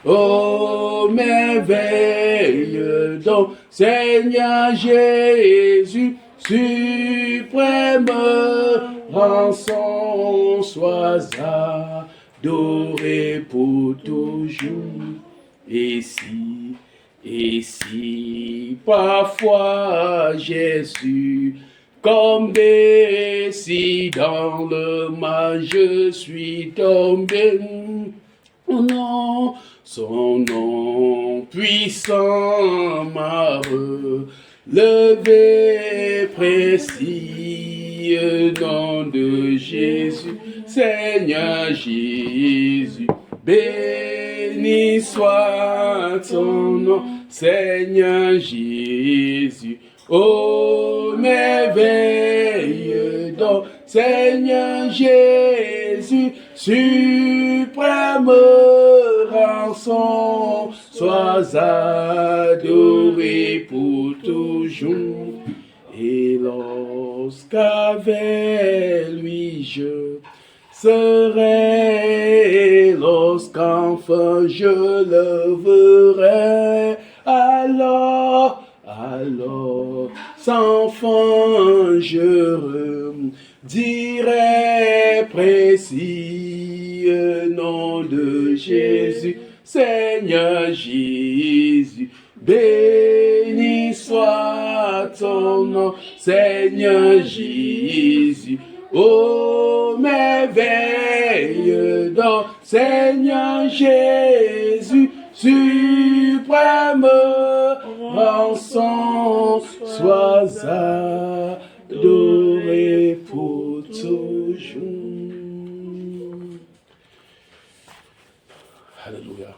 Ô merveille donc, Seigneur Jésus, suprême rançon, sois adoré pour toujours. Et si parfois Jésus, comme si dans le mal je suis tombé, oh non, son nom puissant m'a relevé, précis nom de Jésus, Seigneur Jésus, béni soit ton nom, Seigneur Jésus, ô merveille donc, Seigneur Jésus, suprême rançon, sois adoré pour toujours. Et lorsqu'avec lui je serai, lorsqu'enfin je le verrai, alors, sans fin je dirai précis nom de Jésus, Seigneur Jésus, béni soit ton nom, Seigneur Jésus, ô merveille donc, Seigneur Jésus, suprême rançon, sois adoré pour toujours. Alléluia.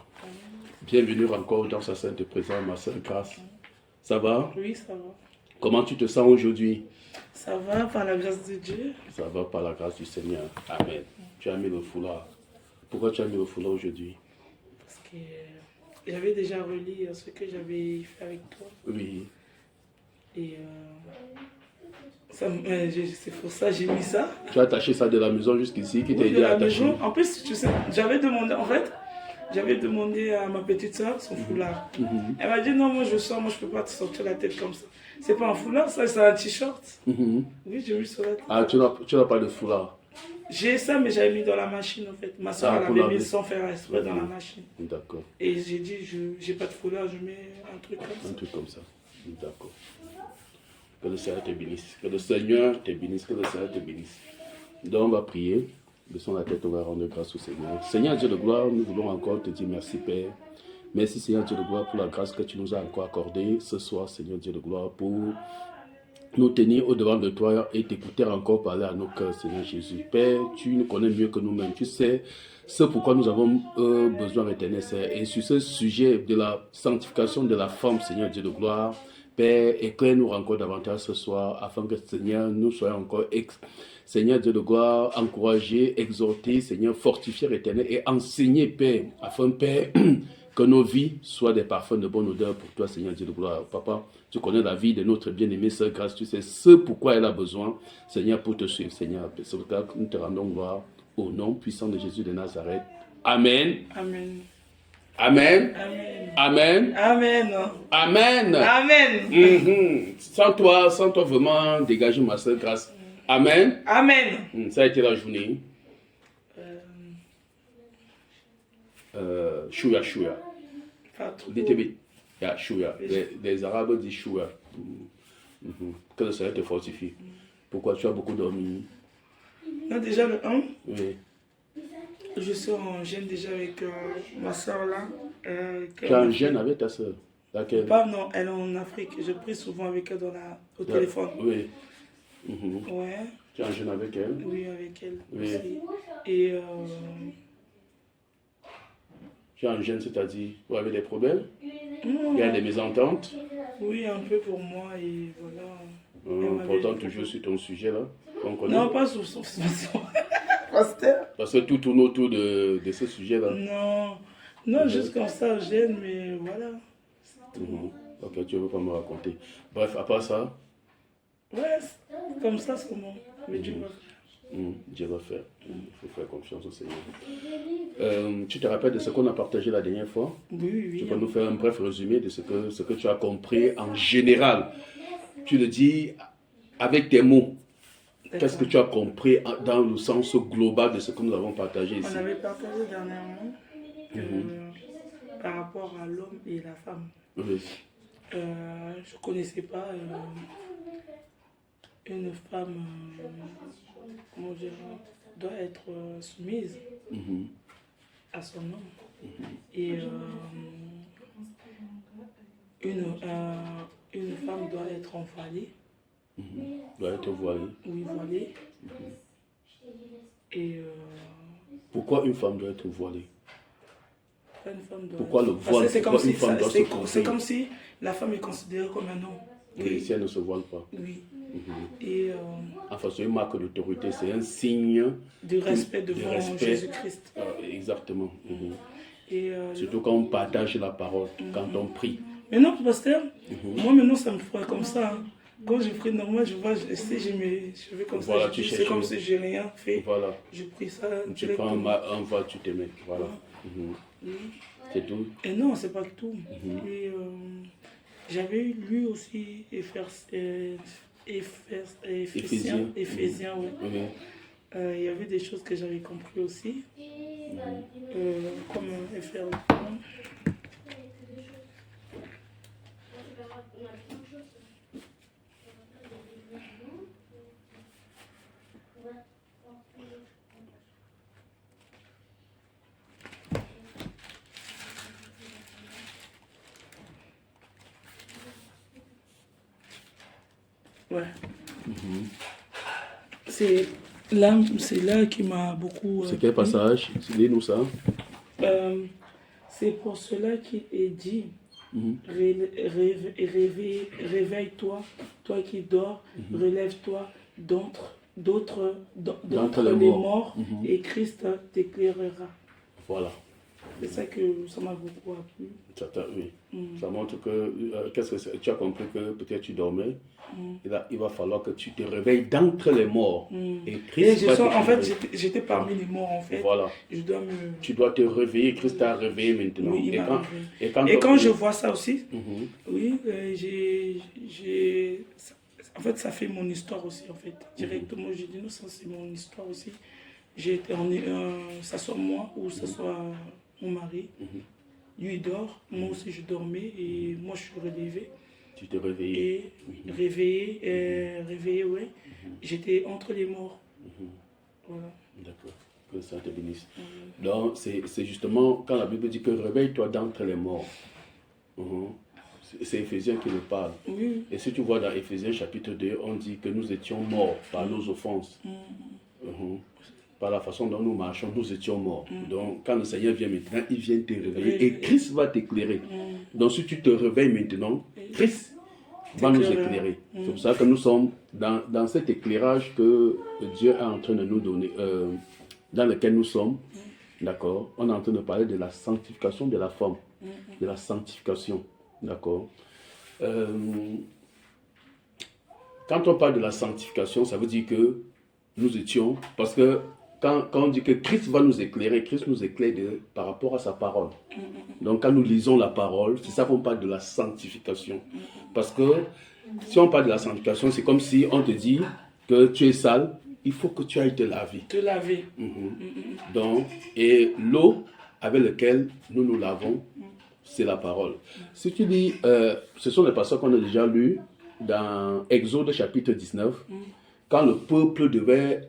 Bienvenue encore dans sa sainte présence, ma sœur Grâce. Ça va? Oui, ça va. Comment tu te sens aujourd'hui? Ça va par la grâce de Dieu. Ça va par la grâce du Seigneur. Amen. Tu as mis le foulard. Pourquoi tu as mis le foulard aujourd'hui? Parce que j'avais déjà relié ce que j'avais fait avec toi. Oui. Et c'est pour ça que j'ai mis ça. Tu as attaché ça de la maison jusqu'ici, qui t'a Oui, aidé à attacher. maison. En plus, tu sais, j'avais demandé à ma petite soeur son foulard. Elle m'a dit non, moi je sors, moi je peux pas te sortir la tête comme ça. C'est pas un foulard, ça c'est un t-shirt. Oui, j'ai mis sur la tête. Ah, tu n'as pas de foulard? J'ai ça, mais j'avais mis dans la machine en fait. Ma soeur elle avait mis sans faire exprès dans la machine. D'accord. Et j'ai dit, j'ai pas de foulard, je mets un truc comme ça. Un truc comme ça. D'accord. Que le Seigneur te bénisse. Que le Seigneur te bénisse. Que le Seigneur te bénisse. Donc on va prier. Baissons la tête, on va rendre grâce au Seigneur. Seigneur Dieu de gloire, nous voulons encore te dire merci Père. Merci Seigneur Dieu de gloire pour la grâce que tu nous as encore accordée ce soir, Seigneur Dieu de gloire, pour nous tenir au-devant de toi et t'écouter encore parler à nos cœurs, Seigneur Jésus. Père, tu nous connais mieux que nous-mêmes. Tu sais ce pourquoi nous avons besoin d'éternel, Seigneur. Et sur ce sujet de la sanctification de la femme, Seigneur Dieu de gloire, Père, éclaire-nous encore davantage ce soir, afin que, Seigneur, nous soyons encore, Seigneur Dieu de gloire, encouragés, exhortés, Seigneur, fortifiés, éternel, et enseignés, Père, afin, Père, que nos vies soient des parfums de bonne odeur pour toi, Seigneur Dieu de gloire. Papa, tu connais la vie de notre bien-aimée sœur Grâce, tu sais ce pourquoi elle a besoin, Seigneur, pour te suivre, Seigneur. C'est pourquoi nous te rendons gloire au nom puissant de Jésus de Nazareth. Amen. Amen. Amen. Amen. Amen. Amen. Amen. Amen. Sans toi vraiment dégager ma sœur Grâce. Amen. Amen. Ça a été la journée. Chouya. Pas trop. Chouya. Les Arabes disent chouya. Que le Seigneur te fortifie. Pourquoi tu as beaucoup dormi? Non, déjà le 1. Oui. Je suis en gêne déjà avec ma soeur là. Tu es en gêne avec ta soeur? Laquelle? Pas, non, elle est en Afrique. Je prie souvent avec elle au téléphone. Oui. Ouais. Tu es en gêne avec elle? Oui, avec elle Oui. aussi. Et tu es en gêne, c'est-à-dire vous avez des problèmes? non, Il y a des mésententes? oui, un peu pour moi et voilà. Pourtant, toujours sur ton sujet là. Non, pas sur son pasteur. Parce que tout tourne autour de ce sujet là. Non, juste comme ça, gêne, mais voilà. Ok, tu ne veux pas me raconter. Bref, à part ça. Ouais, comme ça, c'est comment. Mais tu vois. Dieu va faire. Il faut faire confiance au Seigneur. Tu te rappelles de ce qu'on a partagé la dernière fois? Oui. Tu peux nous faire un bref résumé de ce que tu as compris en général. Tu le dis avec tes mots. Qu'est-ce que tu as compris dans le sens global de ce que nous avons partagé ici? On avait partagé dernièrement par rapport à l'homme et la femme. Oui. Je ne connaissais pas une femme, comment dire, doit être soumise à son homme. Et une femme doit être voilée. Doit être voilée. Oui, voilée. Et pourquoi une femme doit être voilée? Une femme doit pourquoi le voile? C'est comme, comme si la femme est considérée comme un homme. Oui, si elle ne se voile pas. Oui. Et enfin, c'est une marque d'autorité, c'est un signe de respect devant Jésus-Christ. Exactement. Et surtout quand on partage la parole, quand on prie. Mais non, pasteur, moi maintenant ça me ferait comme ça. Hein. Quand je prie normal, je vois, je vais comme voilà, ça, c'est comme si j'ai rien fait. Voilà. Je prie ça. Tu prends un voile, tu te mets. Voilà. C'est tout. Et non, c'est pas tout. Et j'avais lu aussi Éphésiens, oui. Il y avait des choses que j'avais compris aussi. Comme Éphésiens. Ouais. C'est là qui m'a beaucoup... c'est quel passage? Dis-nous ça. C'est pour cela qu'il est dit, réveille-toi, toi qui dors, relève-toi d'entre les morts, et Christ t'éclairera. Voilà. C'est ça que ça m'a beaucoup appris. Oui. Ça montre que, qu'est-ce que tu as compris que peut-être tu dormais. Il va falloir que tu te réveilles d'entre les morts. Et Christ en fait, j'étais parmi les morts en fait. Voilà. Tu dois te réveiller. Christ t'a réveillé maintenant. Oui, et quand je vois ça aussi, oui, en fait, ça fait mon histoire aussi en fait. Directement, j'ai dit non, ça c'est mon histoire aussi. J'ai été ça soit moi ou ça soit mon mari. Lui il dort, moi aussi je dormais et moi je suis relevé. Tu t'es réveillé. Et réveillé, ouais. J'étais entre les morts. Voilà. D'accord. Que ça te bénisse. Donc c'est justement quand la Bible dit que réveille-toi d'entre les morts. C'est Éphésiens qui nous parle. Oui. Et si tu vois dans Éphésiens chapitre 2, on dit que nous étions morts par nos offenses. Par la façon dont nous marchons, nous étions morts. Donc, quand le Seigneur vient maintenant, il vient te réveiller et Christ va t'éclairer. Donc, si tu te réveilles maintenant, Christ va nous éclairer. C'est pour ça que nous sommes dans cet éclairage que Dieu est en train de nous donner, dans lequel nous sommes. D'accord? On est en train de parler de la sanctification de la femme. De la sanctification. D'accord? Quand on parle de la sanctification, ça veut dire que nous étions, parce que quand on dit que Christ va nous éclairer, Christ nous éclaire par rapport à sa parole. Donc quand nous lisons la parole, c'est ça qu'on parle de la sanctification. Parce que si on parle de la sanctification, c'est comme si on te dit que tu es sale, il faut que tu ailles te laver. Te laver. Donc, et l'eau avec laquelle nous nous lavons, c'est la parole. Si tu lis, ce sont les passages qu'on a déjà lus dans Exode chapitre 19, quand le peuple devait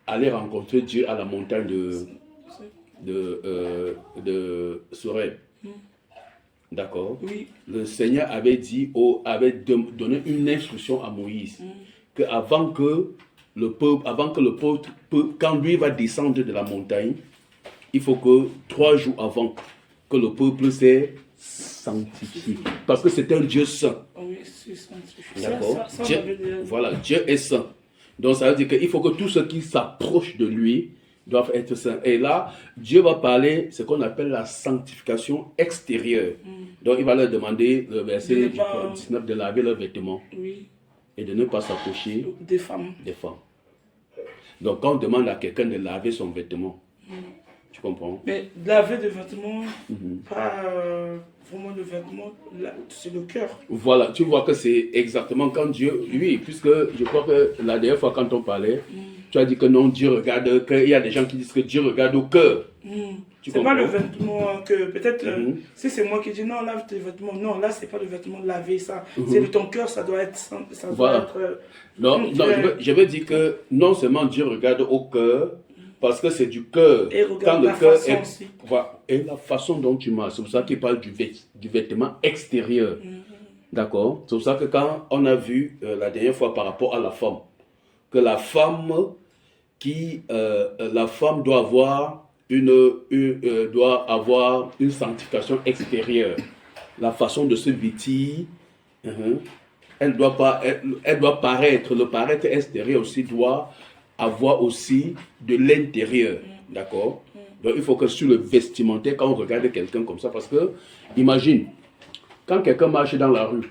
aller rencontrer Dieu à la montagne de Soreb. D'accord? Oui. Le Seigneur avait donné une instruction à Moïse qu'avant que le peuple, quand lui va descendre de la montagne, il faut que 3 jours avant que le peuple s'est sanctifié. Parce que c'est un Dieu saint. Oui, c'est sanctifié. D'accord? Voilà, Dieu est saint. Donc ça veut dire qu'il faut que tous ceux qui s'approchent de lui doivent être saints. Et là, Dieu va parler ce qu'on appelle la sanctification extérieure. Donc il va leur demander, le verset 19, de laver leurs vêtements et de ne pas s'approcher des femmes. Donc quand on demande à quelqu'un de laver son vêtement, tu comprends? Mais laver des vêtements, pas vraiment le vêtement, c'est le cœur. Voilà, tu vois que c'est exactement quand Dieu, oui, puisque je crois que la dernière fois quand on parlait, tu as dit que non, Dieu regarde, qu'il y a des gens qui disent que Dieu regarde au cœur. C'est pas le vêtement que peut-être, si c'est moi qui dis non, lave tes vêtements, non, là c'est pas le vêtement laver ça, c'est de ton cœur, ça doit être, ça doit être non, je veux dire que non seulement Dieu regarde au cœur, parce que c'est du cœur. Et regarde la façon aussi. Voilà, et la façon dont tu marches, c'est pour ça qu'il parle du vêtement extérieur. D'accord? C'est pour ça que quand on a vu la dernière fois par rapport à la femme, que la femme doit avoir doit avoir une sanctification extérieure. La façon de se vêtir, elle doit paraître, le paraître extérieur aussi doit avoir aussi de l'intérieur. D'accord? Donc il faut que sur le vestimentaire, quand on regarde quelqu'un comme ça, parce que, imagine, quand quelqu'un marche dans la rue,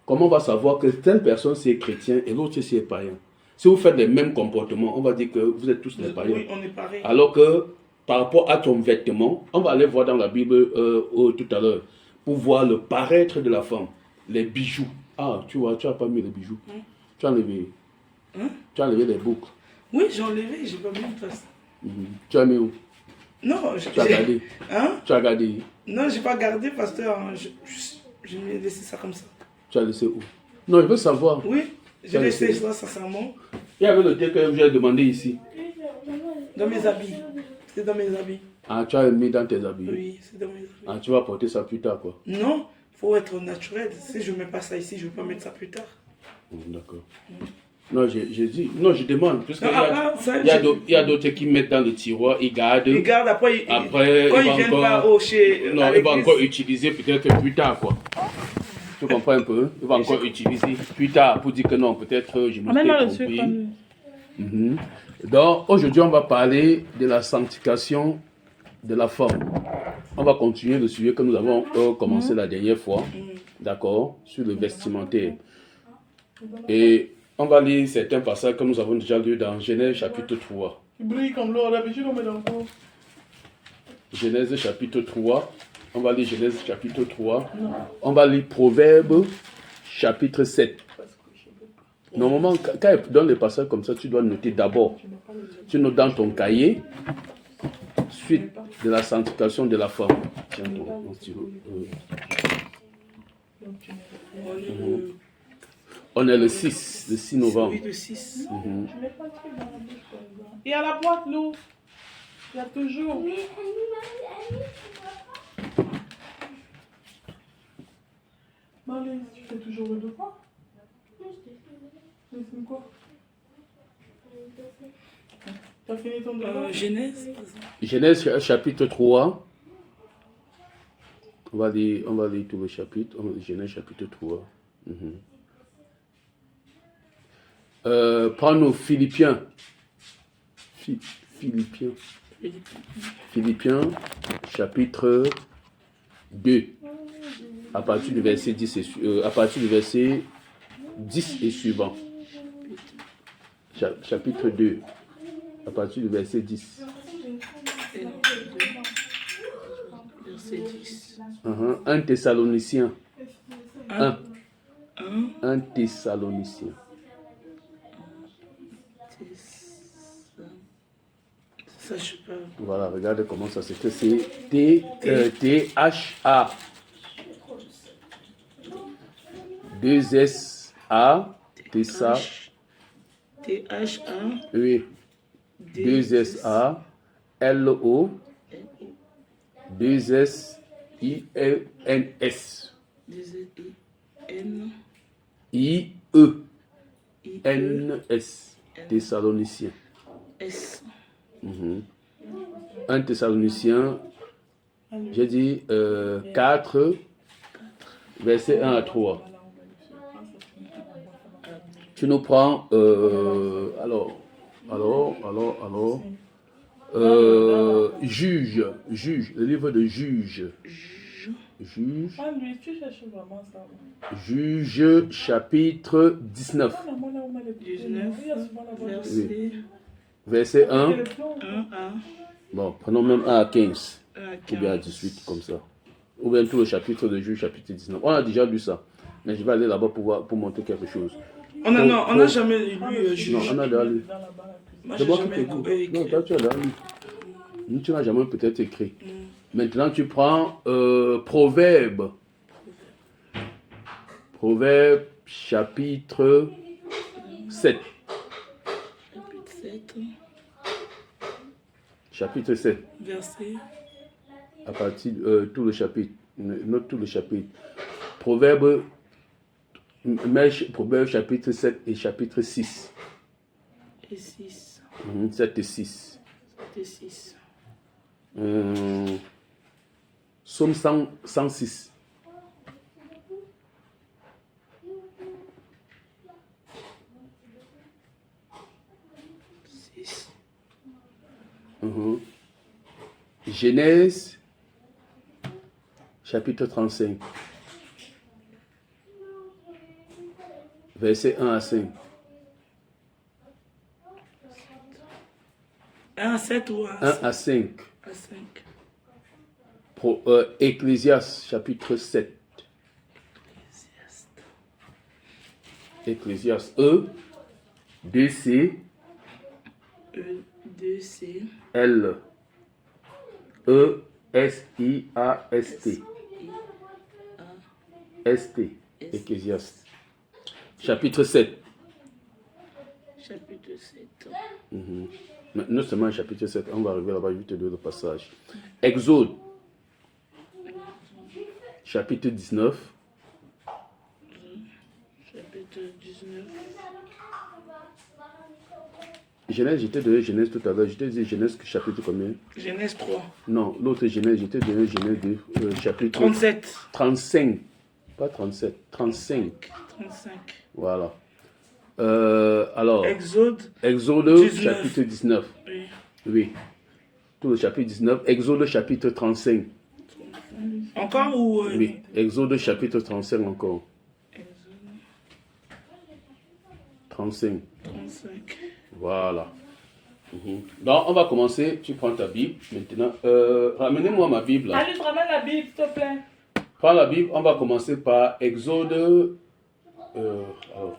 comment on va savoir que telle personne c'est chrétien et l'autre c'est païen? Si vous faites les mêmes comportements, on va dire que vous êtes tous des païens. Oui, on est pareil. Alors que par rapport à ton vêtement, on va aller voir dans la Bible tout à l'heure, pour voir le paraître de la femme, les bijoux. Ah, tu vois, tu n'as pas mis les bijoux. Tu as enlevé. Tu as enlevé les boucles. Oui, j'ai enlevé, j'ai pas mis une place. Tu as mis où? Non, tu as gardé. Tu as gardé. Non, j'ai pas gardé parce que je m'ai laissé ça comme ça. Tu as laissé où? Non, je veux savoir. Oui, j'ai laissé ça sincèrement. Il y avait le thé que j'ai demandé ici. Dans mes habits. C'est dans mes habits. Ah, tu as mis dans tes habits? Oui, c'est dans mes habits. Ah, tu vas porter ça plus tard, quoi? Non, il faut être naturel. Si je ne mets pas ça ici, je ne vais pas mettre ça plus tard. D'accord. Non, je dis, non, je demande. Parce Il y a d'autres qui mettent dans le tiroir, ils gardent. Ils gardent, après quand ils viennent pas chez. Non, ils vont encore utiliser peut-être plus tard, quoi. Tu comprends un peu? Ils vont encore utiliser plus tard pour dire que non, peut-être je me suis trompé. Donc, aujourd'hui, on va parler de la sanctification de la femme. On va continuer le sujet que nous avons commencé la dernière fois, d'accord, sur le vestimentaire. Et on va lire certains passages que nous avons déjà lus dans Genèse chapitre 3. Genèse chapitre 3. On va lire Genèse chapitre 3. On va lire Proverbes chapitre 7. Normalement, quand il donne les passages comme ça, tu dois noter d'abord. Tu notes dans ton cahier, suite de la sanctification de la femme. Tiens, on est le 6 novembre. Oui, le 6. Il y a la boîte, Lou. Il y a toujours. Allez, tu fais toujours le devoir? C'est quoi? T'as fini ton devoir? Genèse chapitre 3. On va lire tout le chapitre. Genèse chapitre 3. Prends-nous Philippiens. Philippiens chapitre 2. À partir du verset 10 et suivant. Chapitre 2. À partir du verset 10. Verset 10. 1 Thessaloniciens. 1 Thessaloniciens. Ça, je sais pas. Voilà, regarde comment ça s'écrit. C'est T-H-A. 2-S-A. Tessa. T-H-A. Oui. 2-S-A. L-O. 2-S-I-N-S. I-E. N-S. Thessaloniciens. S. 1 Thessaloniciens, j'ai dit 4, verset 1 à 3. Tu nous prends, Juge, le livre de Juge. Juge. Juge, chapitre 19. 19, verset Verset 1. 1 à Bon, prenons même 1 à 15. 1 à Ou bien à 15. 18, comme ça. Ou bien tout le chapitre de Juge, chapitre 19. On a déjà lu ça. Mais je vais aller là-bas pour montrer quelque chose. On a, non, on n'a jamais lu Ah, Juge. Non, on a déjà lu. Dans la baraque. Moi, C'est j'ai moi qui jamais t'écoute. Non, écrit. toi, tu as déjà lu. Tu n'as jamais peut-être écrit. Mm. Maintenant, tu prends Proverbe. Proverbe, chapitre 7. Chapitre 7, Chapitre 7. verset. À partir tout le chapitre. Note tout le chapitre. Proverbe, Proverbe, chapitre 7 et chapitre 6. Et 6. 7 et 6. Et 6. Psaume 106. Genèse, chapitre 35. Verset 1 à 5. 1 à 7 ou 1 1 à 5. à 5. Ecclésiaste, chapitre 7. Ecclésiaste. E, 2C, E, 2, C. L. E, S, I, A, S, T. S, T. Ecclésiaste. Chapitre 7. Chapitre 7. Non seulement chapitre 7, on va arriver là-bas, je vais te donner le passage. Exode, chapitre 19. Chapitre 19. Genèse, j'étais donné Genèse tout à l'heure. Je t'ai dit Genèse chapitre combien? Genèse 3. Non, l'autre Genèse, j'étais donné Genèse 2, chapitre 37. 35. Pas 37, 35. 35. Voilà. Alors, Exode. Exode 19. chapitre 19. Oui. Oui. Tout le chapitre 19. Exode chapitre 35. Encore ou Oui. Exode chapitre 35 encore. Exode 35. 35. Voilà. Donc, on va commencer. Tu prends ta Bible maintenant. Ramenez-moi ma Bible. Là. Allez, ramène la Bible, s'il te plaît. Prends la Bible. On va commencer par Exode. Alors,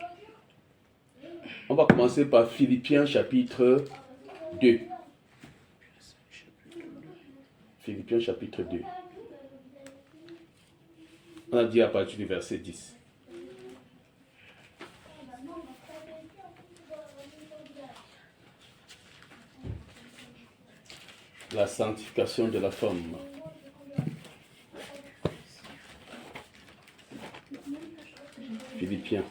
on va commencer par Philippiens chapitre 2. Philippiens chapitre 2. On a dit à partir du verset 10. La sanctification de la femme. Philippiens.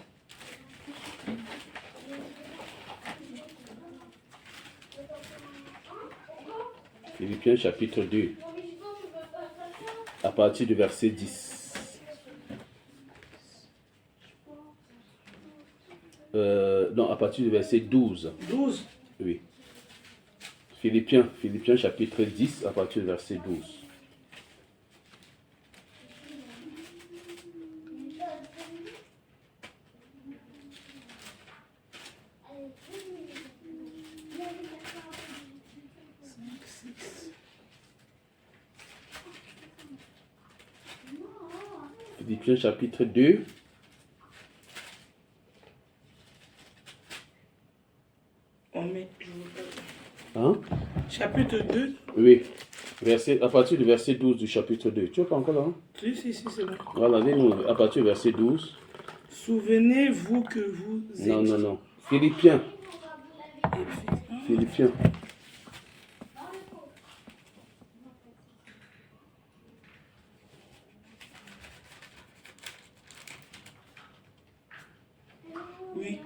Philippiens chapitre 2. À partir du verset 10. Non, à partir du verset 12. 12. Oui. Philippiens chapitre 10, à partir du verset 12. Philippiens chapitre 2. On met. Hein? Chapitre 2. Oui. À partir du verset 12 du chapitre 2. Tu es pas encore là? Hein? Si, c'est bon. Voilà, dis-nous, à partir du verset 12. Souvenez-vous que vous êtes. Non. Philippiens. Philippiens. Oui.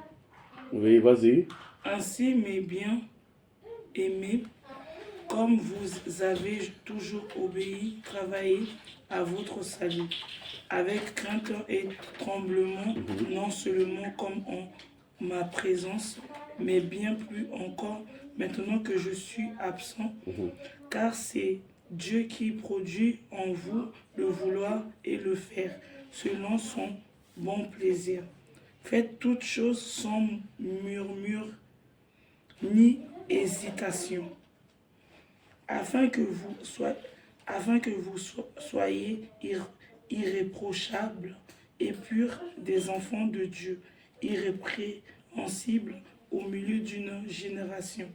Oui, vas-y. Ainsi, mes bien-aimés, comme vous avez toujours obéi, travaillez à votre salut, avec crainte et tremblement, non seulement comme en ma présence, mais bien plus encore maintenant que je suis absent, car c'est Dieu qui produit en vous le vouloir et le faire, selon son bon plaisir. Faites toutes choses sans murmure ni hésitation, afin que vous soyez irréprochables et purs des enfants de Dieu, irrépréhensibles au milieu d'une génération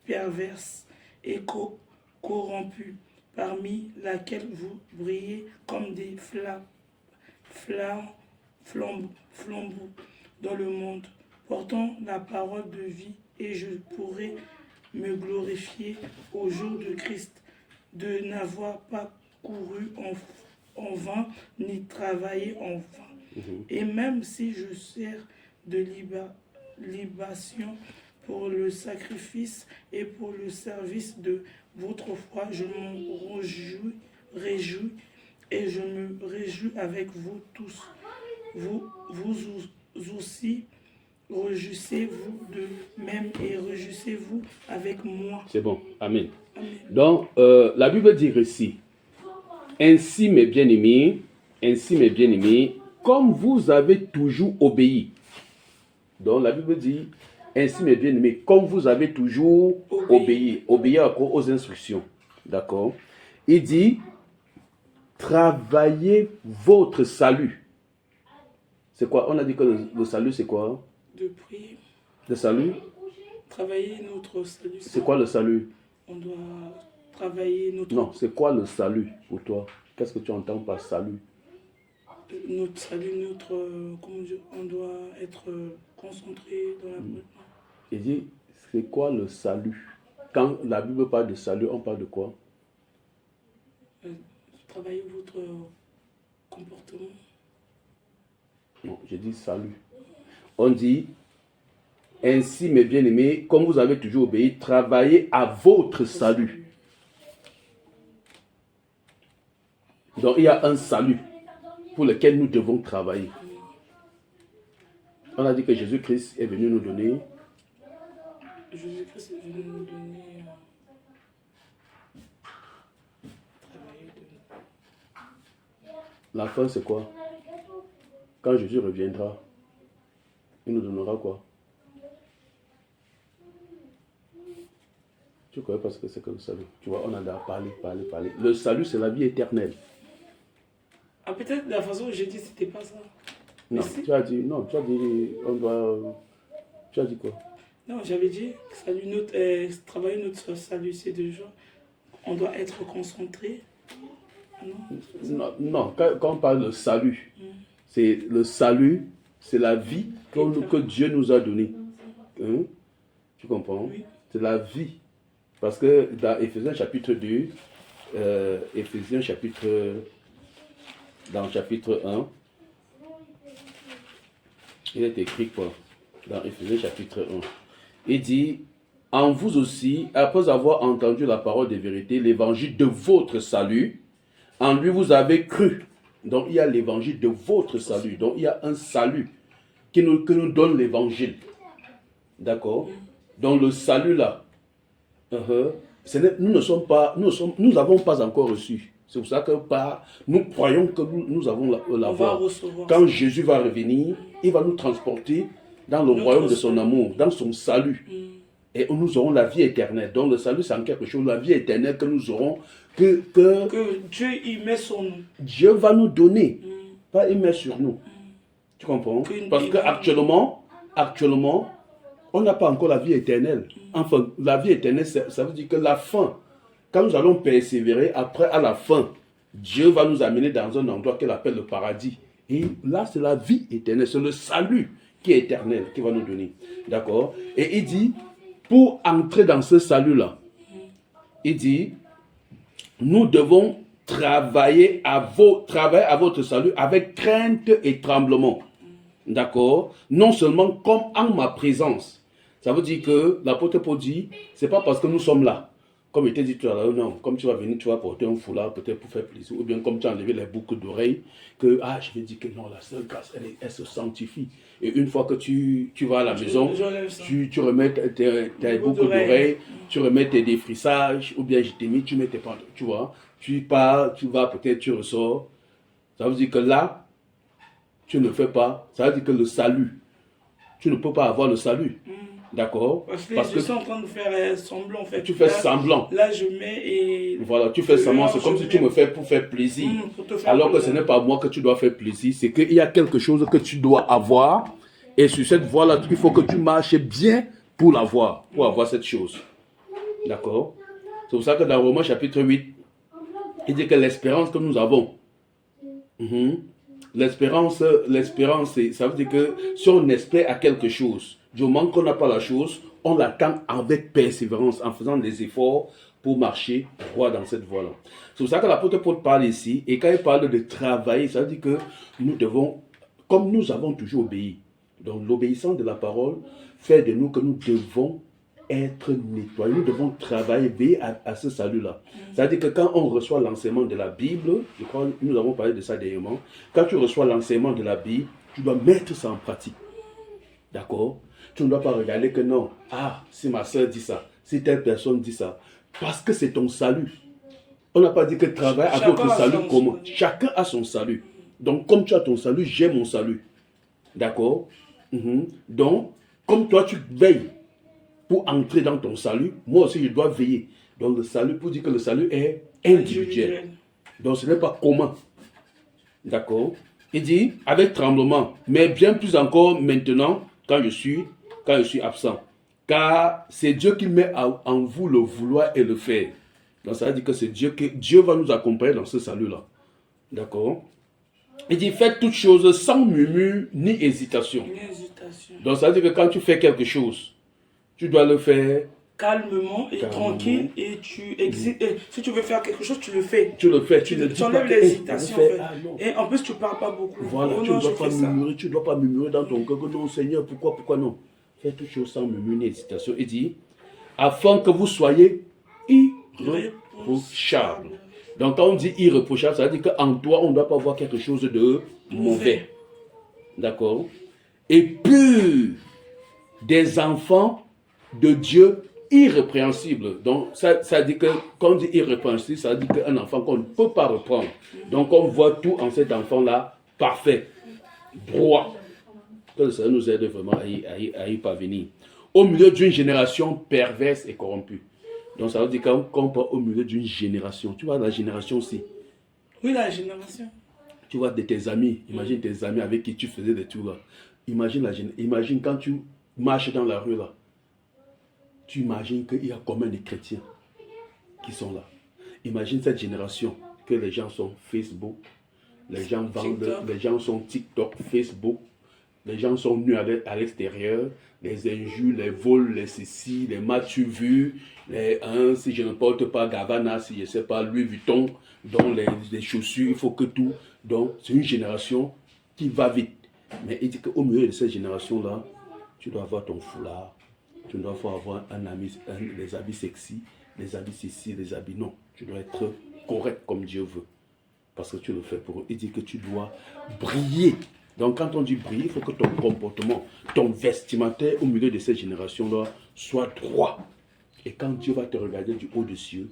perverse et corrompue, parmi laquelle vous brillez comme des flambeaux dans le monde, portant la parole de vie, et je pourrai me glorifier au jour de Christ, de n'avoir pas couru en vain, ni travaillé en vain. Et même si je sers de libation pour le sacrifice et pour le service de votre foi, je m'en réjouis et je me réjouis avec vous tous. Vous aussi, réjouissez-vous de même et réjouissez-vous avec moi. C'est bon, amen. Amen. Donc, la Bible dit ici, ainsi mes bien-aimés, comme vous avez toujours obéi. Donc, la Bible dit, ainsi mes bien-aimés, comme vous avez toujours obéi. Obéir à quoi? Aux instructions. D'accord? Il dit, travaillez votre salut. C'est quoi? On a dit que le salut, c'est quoi? De prier. Le salut? Travailler notre salut. C'est quoi le salut? On doit travailler notre... Non, c'est quoi le salut pour toi? Qu'est-ce que tu entends par salut? Notre salut, comment dire, on doit être concentré dans la prière. Il dit, c'est quoi le salut? Quand la Bible parle de salut, on parle de quoi? Travailler votre comportement. Non, je dis salut. On dit, ainsi mes bien-aimés, comme vous avez toujours obéi, travaillez à votre salut. Donc il y a un salut pour lequel nous devons travailler. On a dit que Jésus-Christ est venu nous donner. Jésus-Christ est venu nous donner travailler de... La fin c'est quoi? Quand Jésus reviendra, il nous donnera quoi? Tu connais pas ce que c'est que le salut. Tu vois, on a parlé. Le salut, c'est la vie éternelle. Ah, peut-être la façon dont j'ai dit, c'était pas ça. Non, tu as dit, on doit... Tu as dit quoi? Non, j'avais dit, travailler notre salut, c'est déjà, on doit être concentré. Non, quand on parle de salut, c'est le salut, c'est la vie que Dieu nous a donnée. Hein? Tu comprends? Oui. C'est la vie. Parce que dans Éphésiens chapitre 2, dans le chapitre 1, il est écrit quoi? Dans Éphésiens chapitre 1. Il dit, en vous aussi, après avoir entendu la parole de vérité, l'évangile de votre salut, en lui vous avez cru. Donc il y a l'évangile de votre salut. Donc il y a un salut que nous donne l'évangile. D'accord? Donc le salut là, nous n'avons pas encore reçu. C'est pour ça que nous croyons que nous allons l'avoir. Quand Jésus va revenir, il va nous transporter dans le royaume de son amour, dans son salut. Et nous aurons la vie éternelle. Donc le salut, c'est en quelque chose, la vie éternelle que nous aurons, que Dieu y met son nom. Dieu va nous donner, pas y met sur nous. Tu comprends? Parce qu'actuellement, on n'a pas encore la vie éternelle. Enfin, la vie éternelle, ça veut dire que la fin, quand nous allons persévérer, après, à la fin, Dieu va nous amener dans un endroit qu'il appelle le paradis. Et là, c'est la vie éternelle, c'est le salut qui est éternel, qui va nous donner. D'accord? Et il dit, pour entrer dans ce salut-là, il dit, nous devons travailler à votre salut avec crainte et tremblement. D'accord? Non seulement comme en ma présence. Ça veut dire que l'apôtre Paul dit, c'est pas parce que nous sommes là. Comme il t'a dit tout à l'heure, non, comme tu vas venir, tu vas porter un foulard peut-être pour faire plaisir. Ou bien comme tu as enlevé les boucles d'oreilles, que, je vais dire que non, la seule grâce, elle se sanctifie. Et une fois que tu vas à la maison, tu remets tes boucles d'oreilles, tu remets tes défrissages, ou bien je t'ai mis, tu mets tes pantalons, tu vois. Tu pars, tu vas peut-être, tu ressors. Ça veut dire que là, tu ne fais pas. Ça veut dire que le salut, tu ne peux pas avoir le salut. D'accord? Parce que je suis en train de faire semblant en fait. Tu fais Là, semblant. Là, je mets et. Voilà, tu fais semblant. C'est comme si tu me fais pour faire plaisir. Alors que ce n'est pas moi que tu dois faire plaisir. C'est qu'il y a quelque chose que tu dois avoir. Et sur cette voie-là, il faut que tu marches bien pour l'avoir. Pour avoir cette chose. D'accord? C'est pour ça que dans Romains chapitre 8, il dit que l'espérance que nous avons. L'espérance, ça veut dire que si on espère à quelque chose, du moment qu'on n'a pas la chose, on l'attend avec persévérance, en faisant des efforts pour marcher droit dans cette voie-là. C'est pour ça que l'apôtre Paul parle ici, et quand il parle de travailler, ça veut dire que nous devons, comme nous avons toujours obéi, donc l'obéissance de la parole fait de nous que nous devons être nettoyés, nous devons travailler, veiller à ce salut-là. C'est-à-dire que quand on reçoit l'enseignement de la Bible, je crois que nous avons parlé de ça dernièrement, quand tu reçois l'enseignement de la Bible, tu dois mettre ça en pratique. D'accord? Tu ne dois pas regarder que non, si ma soeur dit ça, si telle personne dit ça, parce que c'est ton salut. On n'a pas dit que travailler à votre salut comment? Chacun a son salut. Donc, comme tu as ton salut, j'ai mon salut. D'accord? Donc, comme toi, tu veilles pour entrer dans ton salut, moi aussi, je dois veiller. Donc, le salut, pour dire que le salut est individuel. Donc, ce n'est pas commun. D'accord? Il dit, avec tremblement, mais bien plus encore maintenant, quand je suis absent. Car c'est Dieu qui met en vous le vouloir et le faire. Donc, ça veut dire que c'est Dieu va nous accompagner dans ce salut-là. D'accord? Il dit, faites toutes choses sans murmure ni hésitation. Donc, ça veut dire que quand tu fais quelque chose, tu dois le faire calmement et tranquille. Et si tu veux faire quelque chose, tu le fais. Tu le fais. Tu enlèves l'hésitation. En fait. Et en plus, tu ne parles pas beaucoup. Voilà, tu ne dois pas murmurer dans ton cœur que non, Seigneur, pourquoi non? Fais toutes choses sans murmure ni hésitation. Il dit, afin que vous soyez irréprochables. Donc, quand on dit irréprochable, ça veut dire qu'en toi, on ne doit pas voir quelque chose de mauvais. D'accord? Et pur, des enfants de Dieu irrépréhensibles. Donc, ça dit que, quand on dit irrépréhensible, ça dit qu'un enfant qu'on ne peut pas reprendre. Donc, on voit tout en cet enfant-là parfait, droit. Que le Seigneur nous aide vraiment à y parvenir. Au milieu d'une génération perverse et corrompue. Donc, ça veut dire qu'on parle au milieu d'une génération. Tu vois, la génération aussi. Oui, la génération. Tu vois, de tes amis. Imagine tes amis avec qui tu faisais des tours là. Imagine quand tu marches dans la rue là. Tu imagines qu'il y a combien de chrétiens qui sont là. Imagine cette génération que les gens sont Facebook, les gens vendent, les gens sont TikTok, Facebook, les gens sont nus à l'extérieur, les injures, les vols, les ceci, les m'as-tu vu, si je ne porte pas Gabbana, si je ne sais pas Louis Vuitton, dont les chaussures, il faut que tout. Donc c'est une génération qui va vite. Mais il dit qu'au milieu de cette génération-là, tu dois avoir ton foulard. Tu ne dois pas avoir les habits sexy, les habits ceci, les habits non. Tu dois être correct comme Dieu veut. Parce que tu le fais pour eux. Il dit que tu dois briller. Donc quand on dit briller, il faut que ton comportement, ton vestimentaire au milieu de cette génération-là soit droit. Et quand Dieu va te regarder du haut des cieux,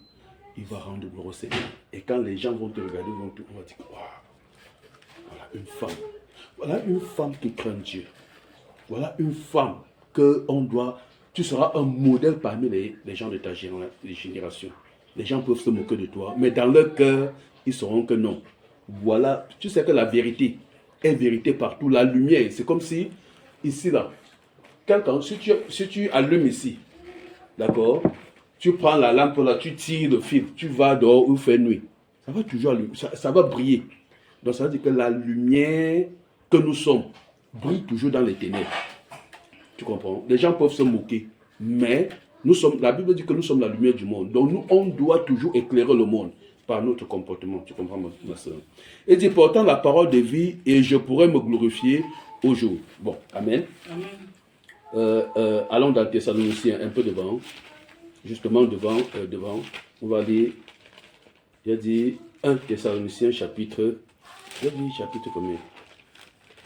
il va rendre gloire au Seigneur. Et quand les gens vont te regarder, on va dire, waouh, voilà une femme. Voilà une femme qui craint Dieu. Voilà une femme que on doit... Tu seras un modèle parmi les gens de ta génération. Les gens peuvent se moquer de toi, mais dans leur cœur, ils sauront que non. Voilà, tu sais que la vérité est vérité partout. La lumière, c'est comme si, ici là, si tu allumes ici, d'accord, tu prends la lampe là, tu tires le fil, tu vas dehors où il fait nuit. Ça va toujours allumer, ça va briller. Donc ça veut dire que la lumière que nous sommes brille toujours dans les ténèbres. Tu comprends? Les gens peuvent se moquer, mais la Bible dit que nous sommes la lumière du monde. Donc nous, on doit toujours éclairer le monde par notre comportement. Tu comprends, ma soeur? Et dit, portant la parole de vie, et je pourrai me glorifier au jour. Bon, amen. Allons dans Thessaloniciens, un peu devant. Justement, devant. On va lire, il a dit 1 Thessaloniciens chapitre... Il a dit chapitre combien?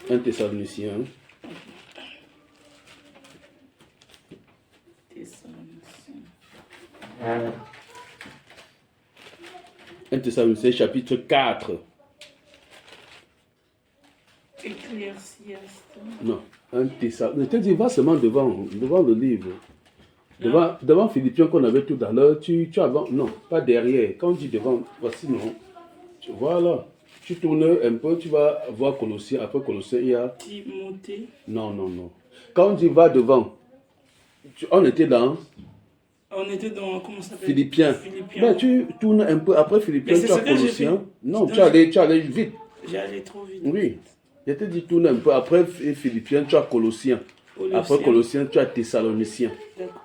1 Thessaloniciens... 1 Thessaloniciens chapitre 4. Ecclésiaste. Non. 1 Thessaloniciens. Je te dis, va seulement devant le livre. Devant Philippiens qu'on avait tout à l'heure, tu avances. Non, pas derrière. Quand on dit devant, voici non. Voilà. Tu tournes un peu, tu vas voir Colossiens. Après Colossiens, il y a... Timothée. Non. Quand on dit va devant, on était dans... On était dans, comment ça s'appelle? Philippiens. Ben, tu tournes un peu après Philippiens, tu as Colossiens. Non, tu allais vite. J'ai allé trop vite. Oui. Je te dis tourne un peu après Philippiens, tu as Colossiens. Après Colossiens, tu as Thessaloniciens. D'accord.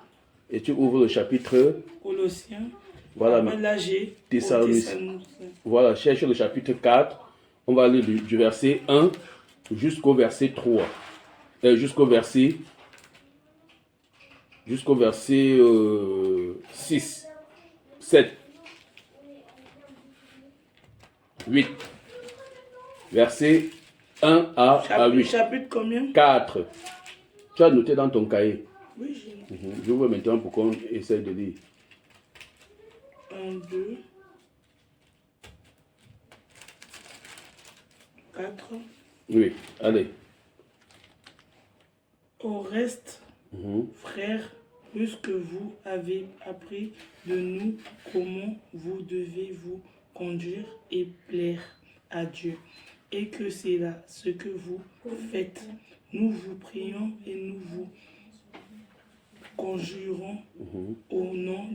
Et tu ouvres le chapitre. Colossiens. Voilà. Là, j'ai Thessaloniciens. Voilà, cherche le chapitre 4. On va aller du verset 1 jusqu'au verset 3. Jusqu'au verset 6, 7, 8. Verset 1 à 8. Chapitre combien? 4. Tu as noté dans ton cahier. Oui, j'ai noté. Je vois maintenant pour qu'on essaye de lire. 1, 2, 4. Oui, allez. Au reste, frères, puisque vous avez appris de nous comment vous devez vous conduire et plaire à Dieu, et que c'est là ce que vous faites, nous vous prions et nous vous conjurons au nom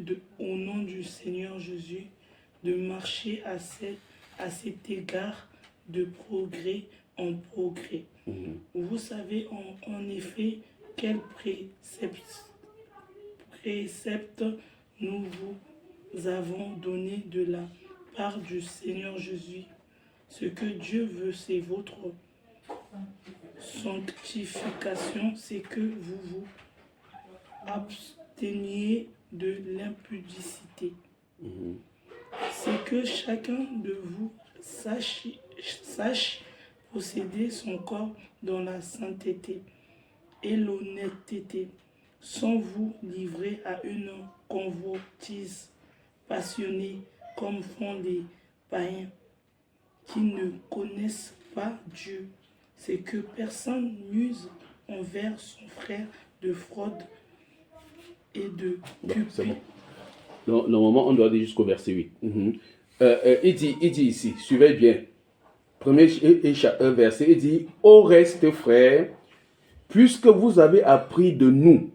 du Seigneur Jésus de marcher à cet égard de progrès en progrès. Vous savez en effet quel précepte nous vous avons donné de la part du Seigneur Jésus. Ce que Dieu veut, c'est votre sanctification, c'est que vous vous absteniez de l'impudicité. C'est que chacun de vous sache posséder son corps dans la sainteté et l'honnêteté, sans vous livrer à une convoitise passionnée comme font les païens qui ne connaissent pas Dieu. C'est que personne n'use envers son frère de fraude et de cupidité. C'est bon. Normalement, on doit aller jusqu'au verset 8. Il dit ici, suivez bien. Premier verset, il dit, au reste, frères, puisque vous avez appris de nous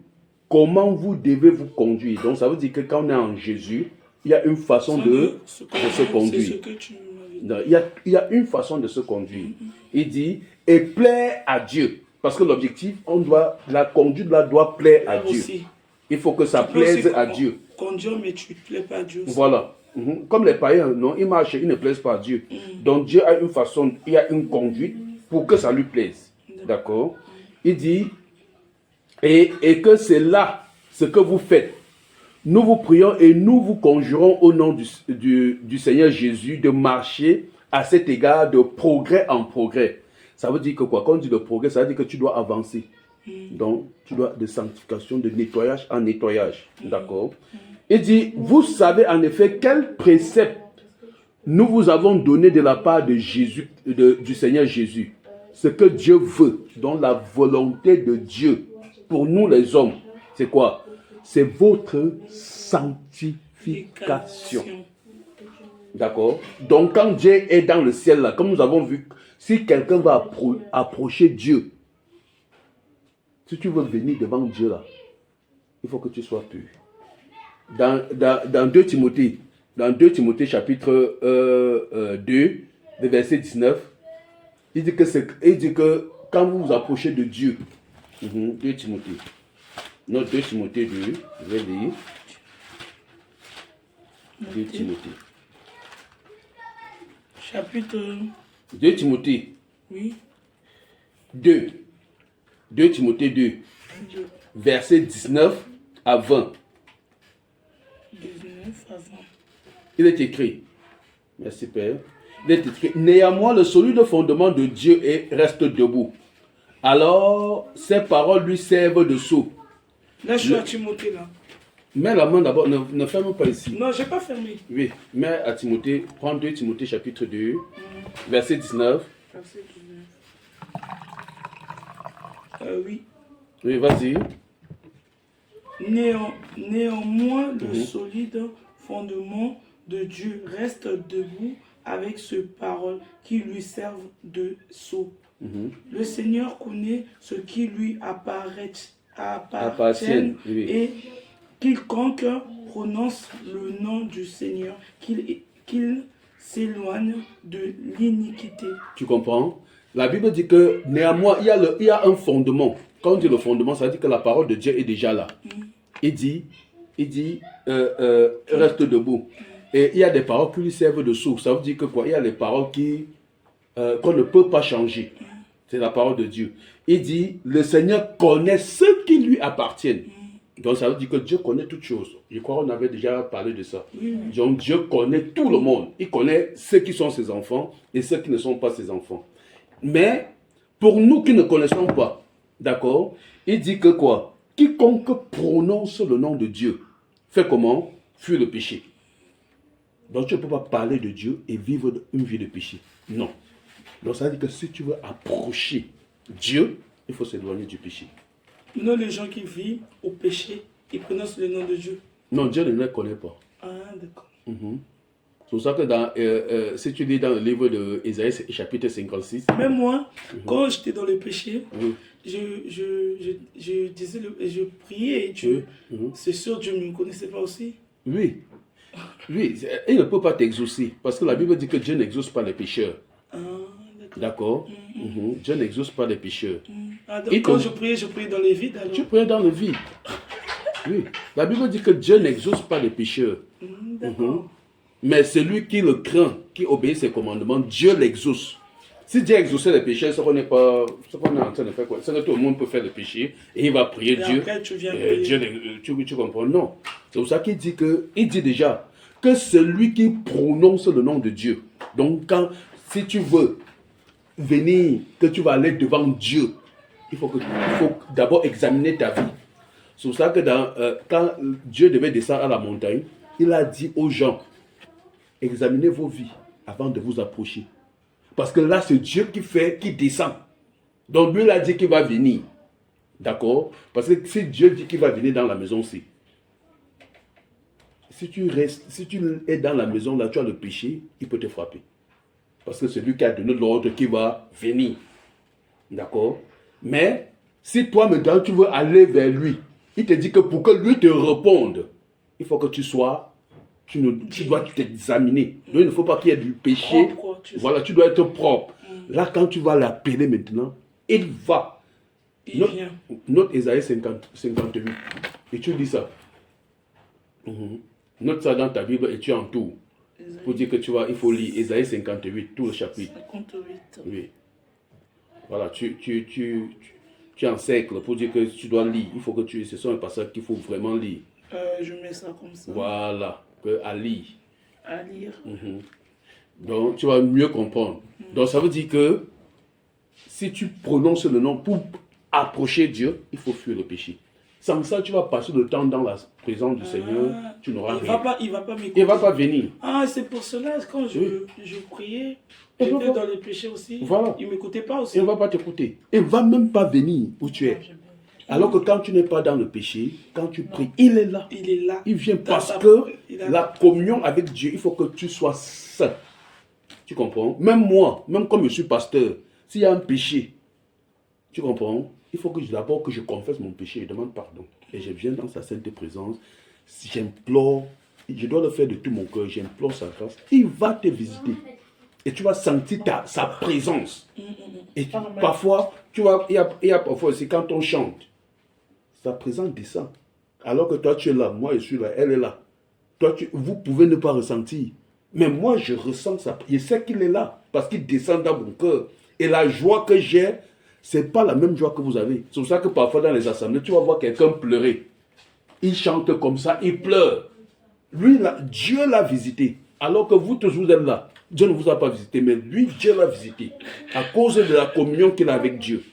comment vous devez vous conduire. Donc, ça veut dire que quand on est en Jésus, il y a une façon de se conduire. C'est ce que tu m'avais dit. Il y a une façon de se conduire. Il dit, et plaire à Dieu. Parce que l'objectif, la conduite là doit plaire à Dieu. Aussi. Il faut que ça plaise à Dieu. Conduire, mais tu ne plais pas à Dieu aussi. Voilà. Comme les païens, non, ils marchent, ils ne plaisent pas à Dieu. Donc Dieu a une façon, il y a une conduite pour que ça lui plaise. D'accord? Il dit, et que c'est là ce que vous faites. Nous vous prions et nous vous conjurons au nom du Seigneur Jésus de marcher à cet égard de progrès en progrès. Ça veut dire que quoi? Quand on dit de progrès, ça veut dire que tu dois avancer. Donc, tu dois de sanctification, de nettoyage en nettoyage. D'accord? Il dit, vous savez en effet quel précepte nous vous avons donné de la part de Jésus, du Seigneur Jésus. Ce que Dieu veut, donc la volonté de Dieu pour nous les hommes, c'est quoi? C'est votre sanctification. D'accord? Donc quand Dieu est dans le ciel là, comme nous avons vu, si quelqu'un va approcher Dieu, si tu veux venir devant Dieu là, il faut que tu sois pur. Dans 2 Timothée, chapitre 2, le verset 19, il dit que quand vous vous approchez de Dieu, 2 Timothée, non 2 Timothée 2, je vais lire, 2 Timothée. Chapitre 2 Timothée. Oui. 2 Timothée 2, verset 19 à 20. 19 à 20. Il est écrit, merci Père, il est écrit, néanmoins le solide fondement de Dieu reste debout. Alors, ces paroles lui servent de sceau. Là, je suis à Timothée, là. Mets la main d'abord, ne ferme pas ici. Non, je n'ai pas fermé. Oui, mets à Timothée, prends 2 Timothée chapitre 2, verset 19. Verset 19. Oui. Oui, vas-y. Néanmoins, le solide fondement de Dieu reste debout avec ses paroles qui lui servent de sceau. Le Seigneur connaît ce qui lui appartient Oui. et quiconque prononce le nom du Seigneur, qu'il s'éloigne de l'iniquité. Tu comprends? La Bible dit que néanmoins, il y a un fondement. Quand on dit le fondement, ça veut dire que la parole de Dieu est déjà là. Il dit, reste debout. Et il y a des paroles qui lui servent de source. Ça veut dire que quoi? Il y a les paroles qu'on ne peut pas changer. C'est la parole de Dieu. Il dit, le Seigneur connaît ce qui lui appartiennent. Donc ça veut dire que Dieu connaît toutes choses. Je crois qu'on avait déjà parlé de ça. Donc Dieu connaît tout le monde. Il connaît ceux qui sont ses enfants et ceux qui ne sont pas ses enfants. Mais pour nous qui ne connaissons pas, d'accord, il dit que quoi? Quiconque prononce le nom de Dieu fait comment? Fuit le péché. Donc tu ne peux pas parler de Dieu et vivre une vie de péché. Non. Donc ça veut dire que si tu veux approcher Dieu, il faut s'éloigner du péché. Nous, les gens qui vivent au péché, ils prononcent le nom de Dieu. Non, Dieu ne les connaît pas. Ah, d'accord. C'est pour ça que si tu lis dans le livre de Ésaïe, chapitre 56. Même moi, quand j'étais dans le péché, je disais, je priais et Dieu. C'est sûr, Dieu ne me connaissait pas aussi. Oui. Oui, il ne peut pas t'exaucer. Parce que la Bible dit que Dieu n'exauce pas les pécheurs. Ah, d'accord. Dieu n'exauce pas les pécheurs. Ah, donc quand je priais dans le vide alors. Tu priais dans le vide. Oui. La Bible dit que Dieu n'exauce pas les pécheurs. D'accord. Mais celui qui le craint, qui obéit ses commandements, Dieu l'exauce. Si Dieu exauçait les péchés, ce qu'on est en train de faire quoi? C'est que tout le monde peut faire le péché et il va prier Et Dieu. après, tu viens prier. Tu comprends? Non. C'est pour ça qu'il dit déjà que celui qui prononce le nom de Dieu. Donc si tu veux venir, que tu vas aller devant Dieu, il faut d'abord examiner ta vie. C'est pour ça que quand Dieu devait descendre à la montagne, il a dit aux gens, examinez vos vies avant de vous approcher. Parce que là, c'est Dieu qui descend. Donc lui, il a dit qu'il va venir. D'accord? Parce que si Dieu dit qu'il va venir dans la maison, c'est. Si tu es dans la maison, là, tu as le péché, il peut te frapper. Parce que c'est lui qui a donné l'ordre qui va venir. D'accord? Mais, si toi, maintenant, tu veux aller vers lui, il te dit que pour que lui te réponde, il faut que tu dois t'examiner. Donc, il ne faut pas qu'il y ait du péché. Voilà, tu dois être propre. Là, quand tu vas l'appeler maintenant, il va. Vient. Note Ésaïe 58. Et tu dis ça. Note ça dans ta Bible et tu entoures. Pour dire que il faut lire Ésaïe 58, tout le chapitre. 58. Oui. Voilà, tu encercles pour dire que tu dois lire. Il faut que ce sont les passages qu'il faut vraiment lire. Je mets ça comme ça. Voilà, à lire. À lire. Donc, tu vas mieux comprendre. Donc, ça veut dire que si tu prononces le nom pour approcher Dieu, il faut fuir le péché. Sans ça, tu vas passer le temps dans la présence du Seigneur, tu n'auras rien. Il va pas m'écouter. Il ne va pas venir. Ah, c'est pour cela, quand je priais, j'étais dans le péché aussi. Voilà. Il ne m'écoutait pas aussi. Il ne va pas t'écouter. Il ne va même pas venir où tu es. Alors que quand tu n'es pas dans le péché, quand tu pries, il est là. Il est là. Il vient parce que la communion avec Dieu, il faut que tu sois saint. Tu comprends? Même moi, même comme je suis pasteur, s'il y a un péché, tu comprends? Il faut que d'abord que je confesse mon péché et demande pardon. Et je viens dans sa sainte présence. J'implore, je dois le faire de tout mon cœur, j'implore sa grâce. Il va te visiter. Et tu vas sentir sa présence. Et parfois, tu vois, il y a parfois aussi quand on chante, sa présence descend. Alors que toi tu es là, moi je suis là, elle est là. Toi, vous pouvez ne pas ressentir. Mais moi je ressens ça. Je sais qu'il est là parce qu'il descend dans mon cœur. Et la joie que j'ai, c'est pas la même joie que vous avez. C'est pour ça que parfois dans les assemblées, tu vas voir quelqu'un pleurer. Il chante comme ça, il pleure. Lui, là, Dieu l'a visité. Alors que vous tous, vous êtes là. Dieu ne vous a pas visité, mais lui, Dieu l'a visité. À cause de la communion qu'il a avec Dieu.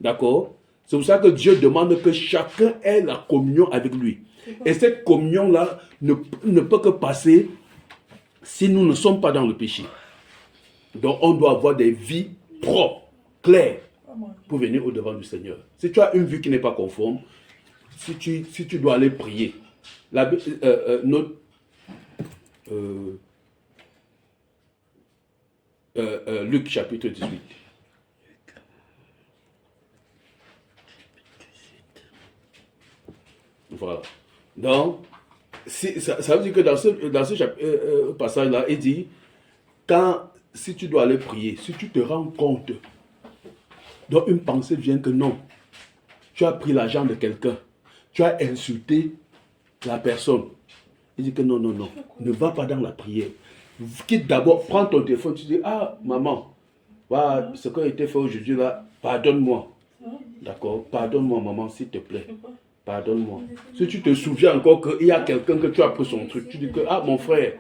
D'accord? C'est pour ça que Dieu demande que chacun ait la communion avec lui. Et cette communion-là ne peut que passer si nous ne sommes pas dans le péché. Donc, on doit avoir des vies propres, claires. pour venir au-devant du Seigneur. Si tu as une vue qui n'est pas conforme, si tu dois aller prier, Luc chapitre 18. Voilà. Donc, ça veut dire que dans ce passage-là, il dit, si tu dois aller prier, si tu te rends compte, donc une pensée vient que non, tu as pris l'argent de quelqu'un, tu as insulté la personne. Il dit que non, ne va pas dans la prière. Quitte d'abord, prends ton téléphone, tu dis, ah, maman, voilà, ce qui a été fait aujourd'hui là, pardonne-moi. D'accord, pardonne-moi, maman, s'il te plaît. Pardonne-moi. Si tu te souviens encore qu'il y a quelqu'un que tu as pris son truc, tu dis que, ah, mon frère,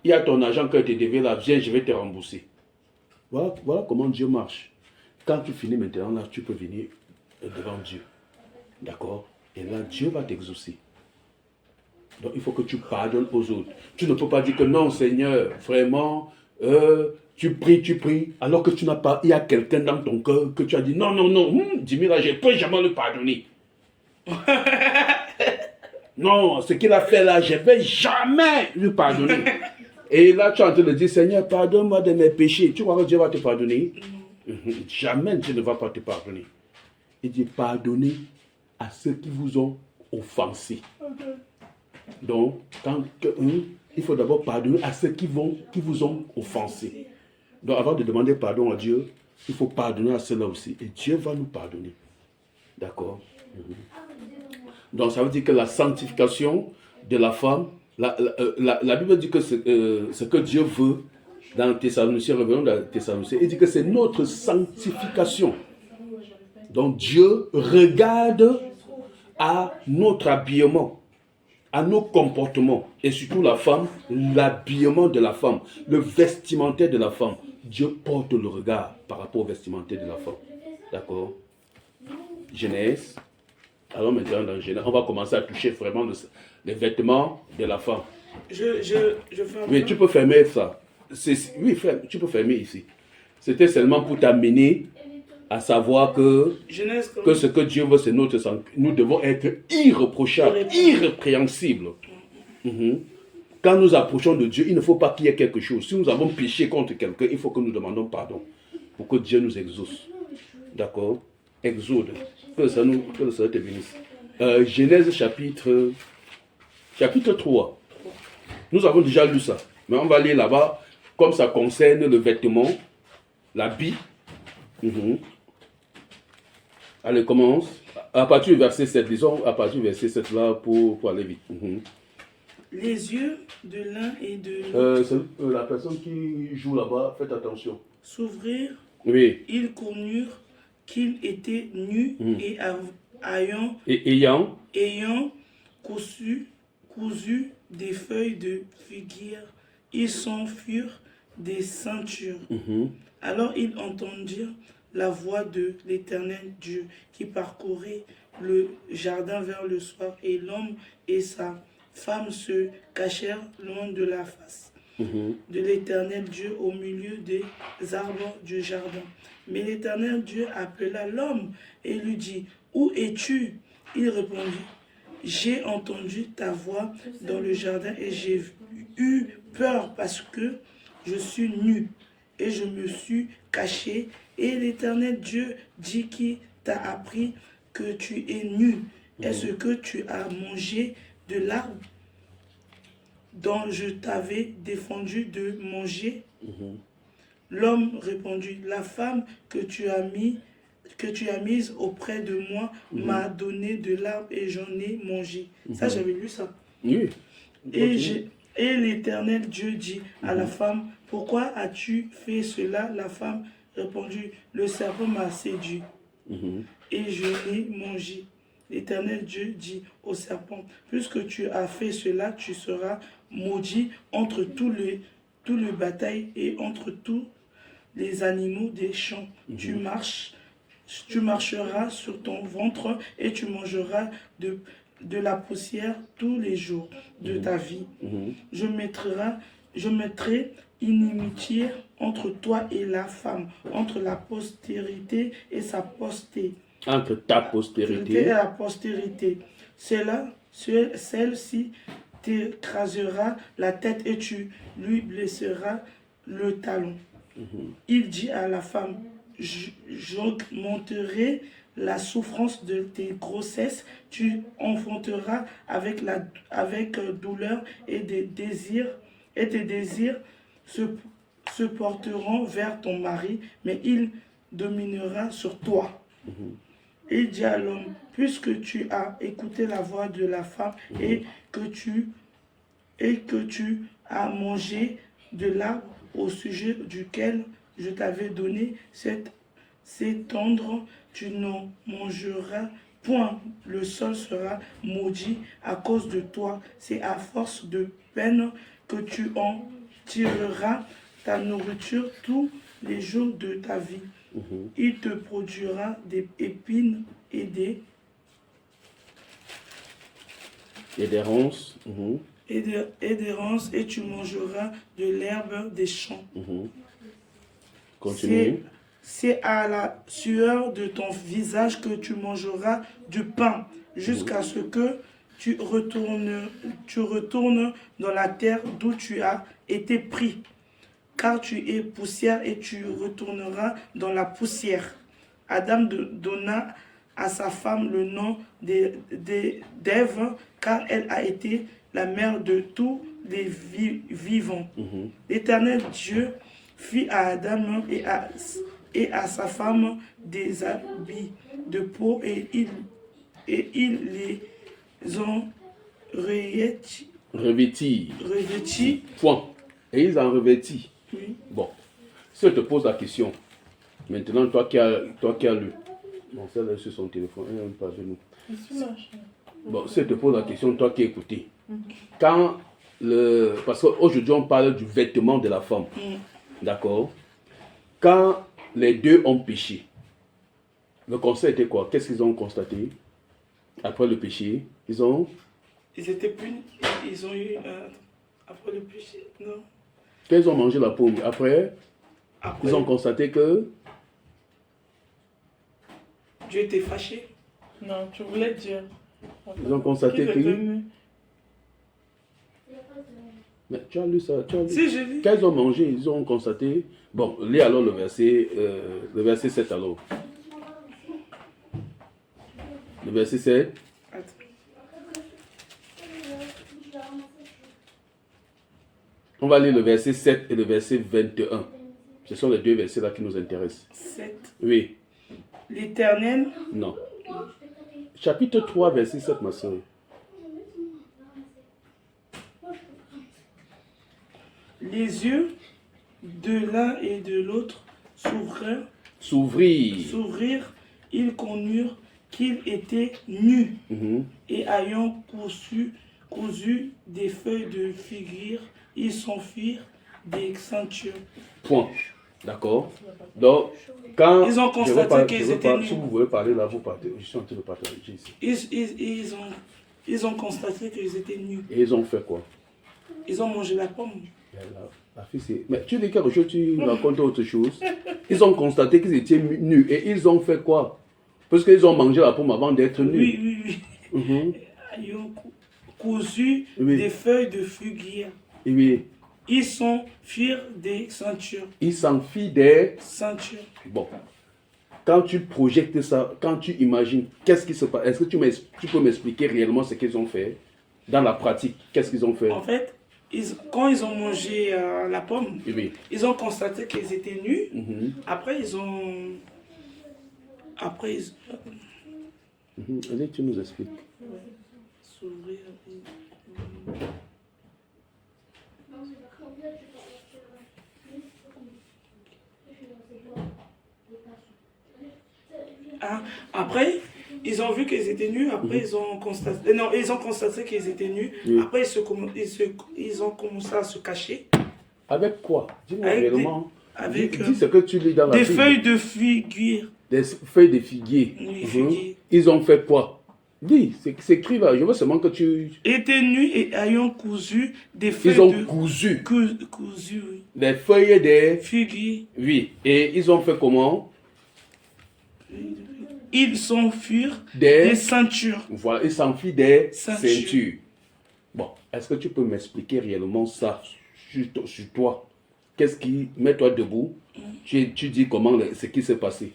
il y a ton argent qui a été dévié là, viens, je vais te rembourser. Voilà comment Dieu marche. Quand tu finis maintenant, là, tu peux venir devant Dieu. D'accord? Et là, Dieu va t'exaucer. Donc, il faut que tu pardonnes aux autres. Tu ne peux pas dire que non, Seigneur, vraiment, tu pries, alors que tu n'as pas, il y a quelqu'un dans ton cœur que tu as dit, non, dis-moi là, je ne peux jamais le pardonner. Non, ce qu'il a fait là, je ne vais jamais lui pardonner. Et là, tu es en train de dire, Seigneur, pardonne-moi de mes péchés. Tu crois que Dieu va te pardonner? Jamais Dieu ne va pas te pardonner. Il dit, pardonnez à ceux qui vous ont offensé. Donc, il faut d'abord pardonner à ceux qui vous ont offensé. Donc, avant de demander pardon à Dieu, il faut pardonner à ceux-là aussi. Et Dieu va nous pardonner. D'accord? Donc, ça veut dire que la sanctification de la femme, la Bible dit que ce que Dieu veut dans Thessaloniciens, revenons dans Thessaloniciens, il dit que c'est notre sanctification. Donc, Dieu regarde à notre habillement, à nos comportements, et surtout la femme, l'habillement de la femme, le vestimentaire de la femme. Dieu porte le regard par rapport au vestimentaire de la femme. D'accord? Genèse. Alors maintenant, dans Genèse, on va commencer à toucher vraiment les vêtements de la femme. Je ferme. Oui, tu peux fermer ça. Tu peux fermer ici. C'était seulement pour t'amener à savoir que ce que Dieu veut, c'est notre sang. Nous devons être irréprochables, irrépréhensibles. Quand nous approchons de Dieu, il ne faut pas qu'il y ait quelque chose. Si nous avons péché contre quelqu'un, il faut que nous demandons pardon pour que Dieu nous exauce. D'accord? Exode. Que le Seigneur te bénisse. Genèse chapitre 3. Nous avons déjà lu ça. Mais on va lire là-bas, comme ça concerne le vêtement, l'habit. Allez, commence. À partir du verset 7, disons à partir du verset 7 là pour aller vite. Les yeux de l'un et de l'autre. La personne qui joue là-bas, faites attention. S'ouvrir. Oui. Ils connurent qu'ils étaient nus et ayant cousu des feuilles de figuier, ils s'enfuirent des ceintures. Alors ils entendirent la voix de l'Éternel Dieu qui parcourait le jardin vers le soir, et l'homme et sa femme se cachèrent loin de la face de l'Éternel Dieu au milieu des arbres du jardin. Mais l'Éternel Dieu appela l'homme et lui dit, « Où es-tu » Il répondit, « J'ai entendu ta voix dans le jardin et j'ai eu peur parce que je suis nu et je me suis caché. » Et l'Éternel Dieu dit, « Qui t'a appris que tu es nu? Est-ce que tu as mangé de l'arbre dont je t'avais défendu de manger ?» L'homme répondit, « La femme que tu as mise auprès de moi m'a donné de l'arbre et j'en ai mangé. » Ça, j'avais lu ça. Oui. Et l'Éternel Dieu dit à la femme, « Pourquoi as-tu fait cela ?» La femme répondit, « Le serpent m'a séduit et je l'ai mangé. » L'Éternel Dieu dit au serpent, « Puisque tu as fait cela, tu seras maudit entre tous les bétail et entre tous les animaux des champs. Tu marcheras sur ton ventre et tu mangeras de la poussière tous les jours de ta vie. Je je mettrai inimitié entre toi et la femme, entre la postérité et sa postérité. Entre ta Et postérité. la postérité. Celle-ci t'écrasera la tête et tu lui blesseras le talon. Il dit à la femme, j'augmenterai la souffrance de tes grossesses, tu enfanteras avec douleur et tes désirs se porteront vers ton mari, mais il dominera sur toi. Il dit à l'homme, puisque tu as écouté la voix de la femme et que tu as mangé de l'arbre au sujet duquel je t'avais donné cet ordre, tu n'en mangeras point. Le sol sera maudit à cause de toi. C'est à force de peine que tu en tireras ta nourriture tous les jours de ta vie. Il te produira des épines et des ronces. et des ronces, et tu mangeras de l'herbe des champs. Continue. C'est à la sueur de ton visage que tu mangeras du pain, jusqu'à ce que tu retournes dans la terre d'où tu as été pris. Car tu es poussière et tu retourneras dans la poussière. Adam donna à sa femme le nom d'Ève, car elle a été la mère de tous les vivants. L'Éternel Dieu fit à Adam et à sa femme des habits de peau, et il les ont revêtis. Point. Et ils en revêtis. Oui. Bon, si je te pose la question, maintenant, toi qui as lu, bon, ça là sur son téléphone, elle n'est pas avec nous. Bon, si je te pose la question, toi qui as écouté, parce qu'aujourd'hui on parle du vêtement de la femme, d'accord? Quand les deux ont péché, le conseil était quoi? Qu'est-ce qu'ils ont constaté? Après le péché, ils étaient punis, ils ont eu, après le péché, non? Qu'ils ont mangé la pomme. Après, ils ont constaté que Dieu était fâché. Non, tu voulais dire. Ils ont constaté que... que... Mais tu as lu ça, Si, j'ai lu. Quand ils ont mangé, ils ont constaté... Bon, lis alors le verset 7 alors. Le verset 7. Attends. On va lire le verset 7 et le verset 21. Ce sont les deux versets là qui nous intéressent. 7. Oui. L'Éternel. Non. Chapitre 3, verset 7, ma soeur. Les yeux de l'un et de l'autre s'ouvrirent, ils connurent qu'ils étaient nus, et ayant cousu des feuilles de figuier, ils s'enfuirent des ceintures. Point. D'accord. Donc, quand ils ont constaté qu'ils étaient nus. Si vous voulez parler là, vous partez. Je suis en train de partager ici. Ils ont constaté qu'ils étaient nus. Et ils ont fait quoi? Ils ont mangé la pomme. La fille, c'est... Mais tu dis quelque chose, tu racontes autre chose. Ils ont constaté qu'ils étaient nus. Et ils ont fait quoi? Parce qu'ils ont mangé la pomme avant d'être nus. Oui. Ils ont cousu des feuilles de figuier. Oui. Ils s'enfuirent des ceintures. Ils s'enfuient des ceintures. Bon. Quand tu projectes ça, quand tu imagines, qu'est-ce qui se passe? Est-ce que tu peux m'expliquer réellement ce qu'ils ont fait? Dans la pratique, qu'est-ce qu'ils ont fait? En fait, quand ils ont mangé la pomme, ils ont constaté qu'ils étaient nus. Après, ils ont... Allez, tu nous expliques. S'ouvrir. Après, ils ont vu qu'ils étaient nus. Après, ils ont constaté... Non, ils ont constaté qu'ils étaient nus. Après, ils ont commencé à se cacher. Avec quoi? Dis-moi réellement. Avec dis ce que tu lis dans la Bible. Des feuilles de figuier. Des feuilles de figuier. Oui, figuier. Ils ont fait quoi? Dis, c'est écrit là. Je veux seulement que tu... Étaient nus et ayant cousu des feuilles Ils ont de... cousu Cousu, oui. des feuilles des... Figuier. Oui. Et ils ont fait comment? Ils s'enfuirent Des... des ceintures. Voilà, ils s'enfuient des Ceintures. ceintures. Bon, est-ce que tu peux m'expliquer réellement ça sur toi? Qu'est-ce qui... Mets-toi debout. Tu dis comment ce qui s'est passé.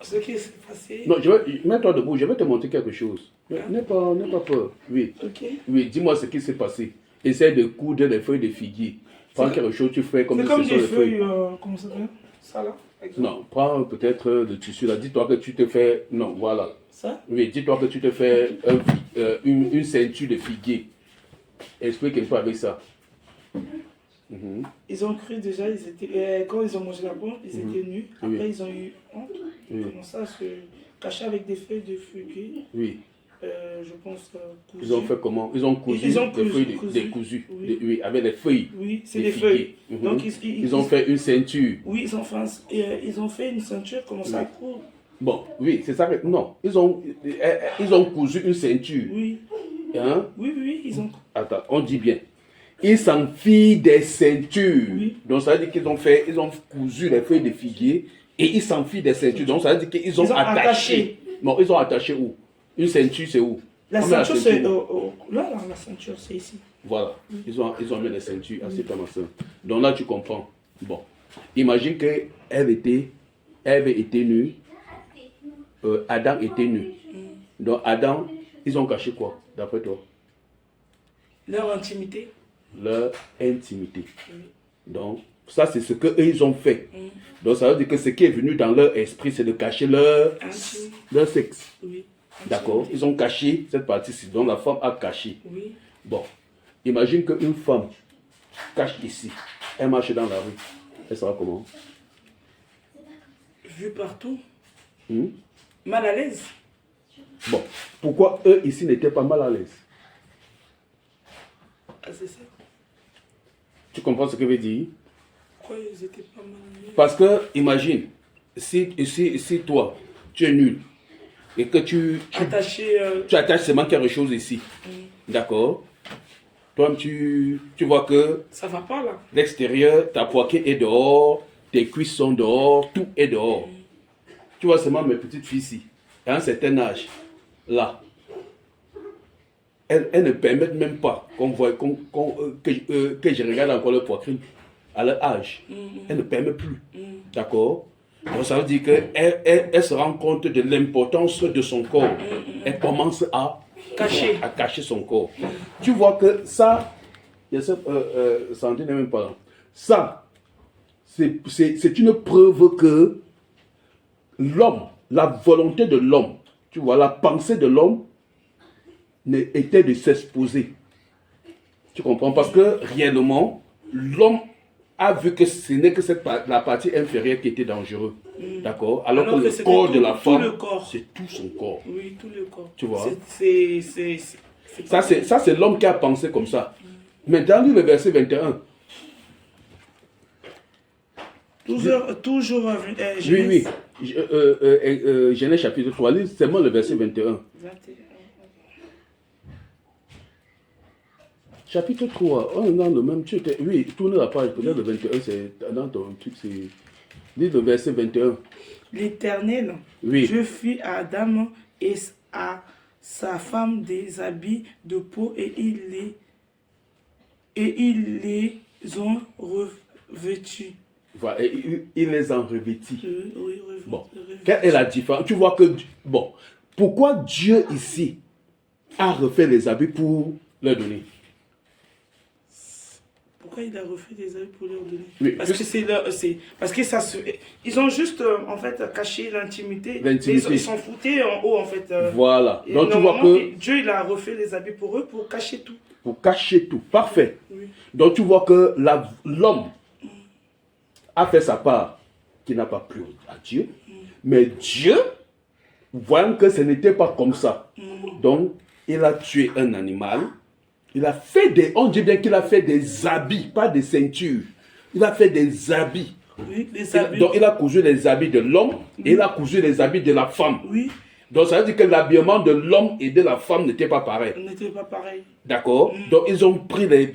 Ce qui s'est passé. Non, mets-toi debout, je vais te montrer quelque chose. N'aie pas peur. Oui. Ok. Oui, dis-moi ce qui s'est passé. Essaie de coudre les feuilles de figuier. Prends quelque chose, tu fais comme C'est si comme ce sont des les feuilles. feuilles, comment ça s'appelle? Ça là, exemple. Non, prends peut-être le tissu là. Dis-toi que tu te fais... Non, voilà. Ça? Oui, dis-toi que tu te fais une ceinture de figuier. Explique un peu avec ça. Mhm. Ils ont cru déjà, ils étaient, quand ils ont mangé la pomme, ils étaient nus. Après, Oui. ils ont eu honte. Oui. Comment ça, se cacher avec des feuilles de figuier. Oui. Je pense cousu. Ils ont fait comment? Ils ont cousu Ils ont des cousu, feuilles cousu. décousues. Oui. Oui, avec les feuilles. Oui, c'est des des figuiers. feuilles. Mhm. Donc, Ils ont fait une ceinture. Oui, ils ont fait une ceinture, comment ça court. Bon, oui, c'est ça. Non, ils ont cousu une ceinture. Oui. Hein? Oui, ils ont. Attends, on dit bien. Ils s'enfuient des ceintures. Oui. Donc ça veut dire qu'ils ont cousu les feuilles de figuier et ils s'enfuient des ceintures. Donc ça veut dire qu'ils ont attaché. Non, ils ont attaché où? Une ceinture, c'est où? La On met ceinture, c'est. où? Là, la ceinture, c'est ici. Voilà, ils ont mis les ceintures à cette main. Donc là, tu comprends. Bon, imagine que Ève était nue, Adam était nu. Donc Adam, ils ont caché quoi, d'après toi? Leur intimité. Leur intimité. Donc, ça, c'est ce qu'eux, ils ont fait. Donc, ça veut dire que ce qui est venu dans leur esprit, c'est de cacher leur sexe. Oui. D'accord? Ils ont caché cette partie-ci. Donc, la femme a caché. Oui. Bon, imagine qu'une femme cache ici. Elle marche dans la rue. Elle sera comment? Vu partout. Mal à l'aise. Bon, pourquoi eux ici n'étaient pas mal à l'aise? Ah, c'est ça. Tu comprends ce que je veux dire? Pourquoi ils étaient pas mal à l'aise? Parce que, imagine, si toi, tu es nul et que tu attaches seulement quelque chose ici, d'accord? Toi, tu vois que ça va pas là. l'extérieur, ta poitrine est dehors, tes cuisses sont dehors, tout est dehors. Tu vois seulement mes petites filles ici, à un certain âge, là. Elles ne permettent même pas qu'on voit, que je regarde encore leur poitrine à leur âge. Elles ne permettent plus. D'accord? Donc ça veut dire qu'elle se rend compte de l'importance de son corps. Elle commence à cacher son corps. Tu vois que ça, Sandrine n'est même pas là. Ça, c'est une preuve que l'homme, la volonté de l'homme, tu vois, la pensée de l'homme était de s'exposer. Tu comprends? Parce que réellement, l'homme a vu que ce n'est que la partie inférieure qui était dangereuse. D'accord? Alors que le corps de la femme, c'est tout son corps. Oui, tout le corps. Tu vois? Ça, c'est l'homme qui a pensé comme ça. Maintenant, lis le verset 21. Toujours oui. Genèse chapitre 3, lis seulement le verset 21. Chapitre 3, oh non, le même, oui, tourne la page, peut-être le 21, c'est dans ton truc, c'est... Lis le verset 21. L'Éternel, oui. Je fis à Adam et à sa femme des habits de peau et ils les ont revêtus. Voilà, et il les a revêtis. Oui, bon, quelle est la différence? Tu vois que, bon, pourquoi Dieu ici a refait les habits pour leur donner? Pourquoi il a refait des habits pour leur donner? Oui, parce que ils ont juste en fait caché l'intimité. Ils s'en foutaient en haut en fait. Voilà. Donc tu vois que Dieu il a refait les habits pour eux pour cacher tout. Pour cacher tout. Parfait. Oui. Donc tu vois que l'homme a fait sa part qui n'a pas plu à Dieu. Mais Dieu, voyant que ce n'était pas comme ça, donc il a tué un animal. Il a fait on dit bien qu'il a fait des habits, pas des ceintures. Il a fait des habits. Oui, des habits. Donc il a cousu les habits de l'homme et il a cousu les habits de la femme. Oui, Donc ça veut dire que l'habillement de l'homme et de la femme n'était pas pareil. N'était pas pareil. D'accord? Donc ils ont pris les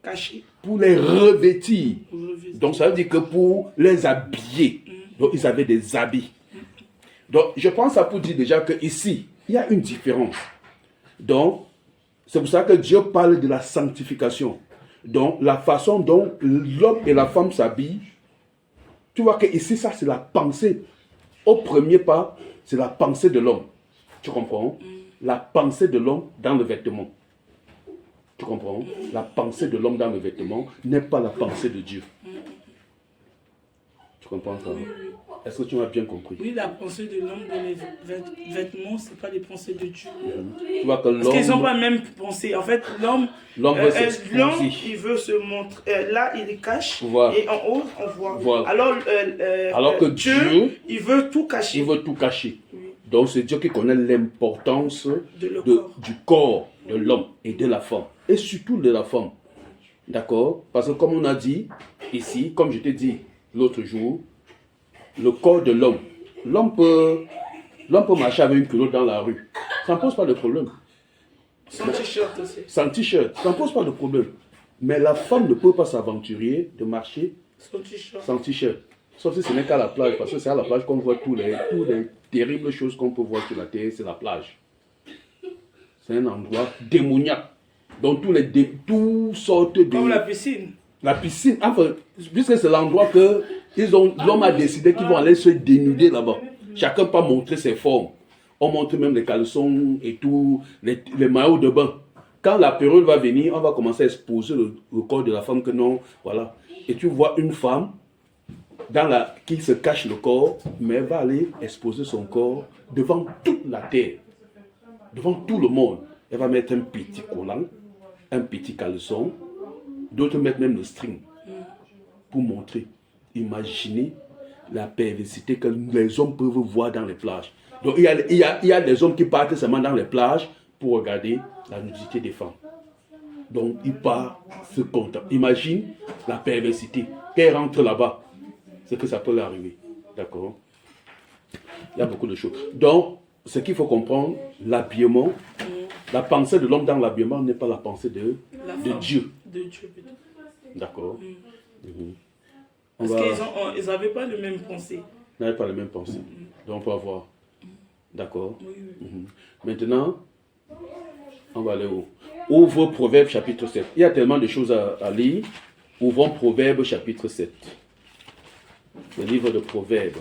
Caché. pour les revêtir. Pour le vêtir. Donc ça veut dire que pour les habiller. Donc ils avaient des habits. Donc je pense ça pour dire déjà que ici il y a une différence. Donc c'est pour ça que Dieu parle de la sanctification. Donc la façon dont l'homme et la femme s'habillent. Tu vois que ici ça c'est la pensée. Au premier pas, c'est la pensée de l'homme. Tu comprends? La pensée de l'homme dans le vêtement. Tu comprends? La pensée de l'homme dans le vêtement n'est pas la pensée de Dieu. Tu comprends ça? Est-ce que tu m'as bien compris? Oui, la pensée de l'homme dans les vêtements, c'est pas les pensées de Dieu. Tu vois que Parce qu'ils n'ont l'homme, pas la même pensée. En fait, l'homme veut s'exposer. l'homme, il veut se montrer. Là, il est cache. Voilà. Et en haut, on voit. Voilà. Alors que Dieu, Dieu, il veut tout cacher. il veut tout cacher. Oui. Donc c'est Dieu qui connaît l'importance corps. du corps de l'homme et de la femme. Et surtout de la femme. D'accord? Parce que comme on a dit ici, comme je t'ai dit l'autre jour, le corps de l'homme. L'homme peut marcher avec une culotte dans la rue. Ça ne pose pas de problème. Sans t-shirt aussi. Sans t-shirt, ça ne pose pas de problème. Mais la femme ne peut pas s'aventurer de marcher Sans t-shirt. sans t-shirt. Sauf si ce n'est qu'à la plage, parce que c'est à la plage qu'on voit toutes les terribles choses qu'on peut voir sur la terre, c'est la plage. C'est un endroit démoniaque. Donc toutes sortes de... Comme la piscine. La piscine, enfin, puisque c'est l'endroit que l'homme a décidé qu'ils vont aller se dénuder là-bas. Chacun peut montrer ses formes. On montre même les caleçons et tout, les maillots de bain. Quand la période va venir, on va commencer à exposer le corps de la femme que non, voilà. Et tu vois une femme qui se cache le corps, mais elle va aller exposer son corps devant toute la terre, devant tout le monde. Elle va mettre un petit collant, un petit caleçon. D'autres mettent même le string pour montrer. Imaginez la perversité que les hommes peuvent voir dans les plages. Donc il y a des hommes qui partent seulement dans les plages pour regarder la nudité des femmes. Donc ils partent se contenter. Imagine la perversité. Qu'elle rentre là-bas, c'est que ça peut lui arriver. D'accord? Il y a beaucoup de choses. Donc, ce qu'il faut comprendre, l'habillement, la pensée de l'homme dans l'habillement n'est pas la pensée de Dieu. De Dieu, plutôt. D'accord. Parce qu'ils n'avaient pas le même pensée. Ils n'avaient pas la même pensée. Donc on va voir. D'accord. Oui, oui. Maintenant, on va aller où? Ouvre Proverbe chapitre 7. Il y a tellement de choses à lire. Ouvrons Proverbe chapitre 7. Le livre de Proverbes.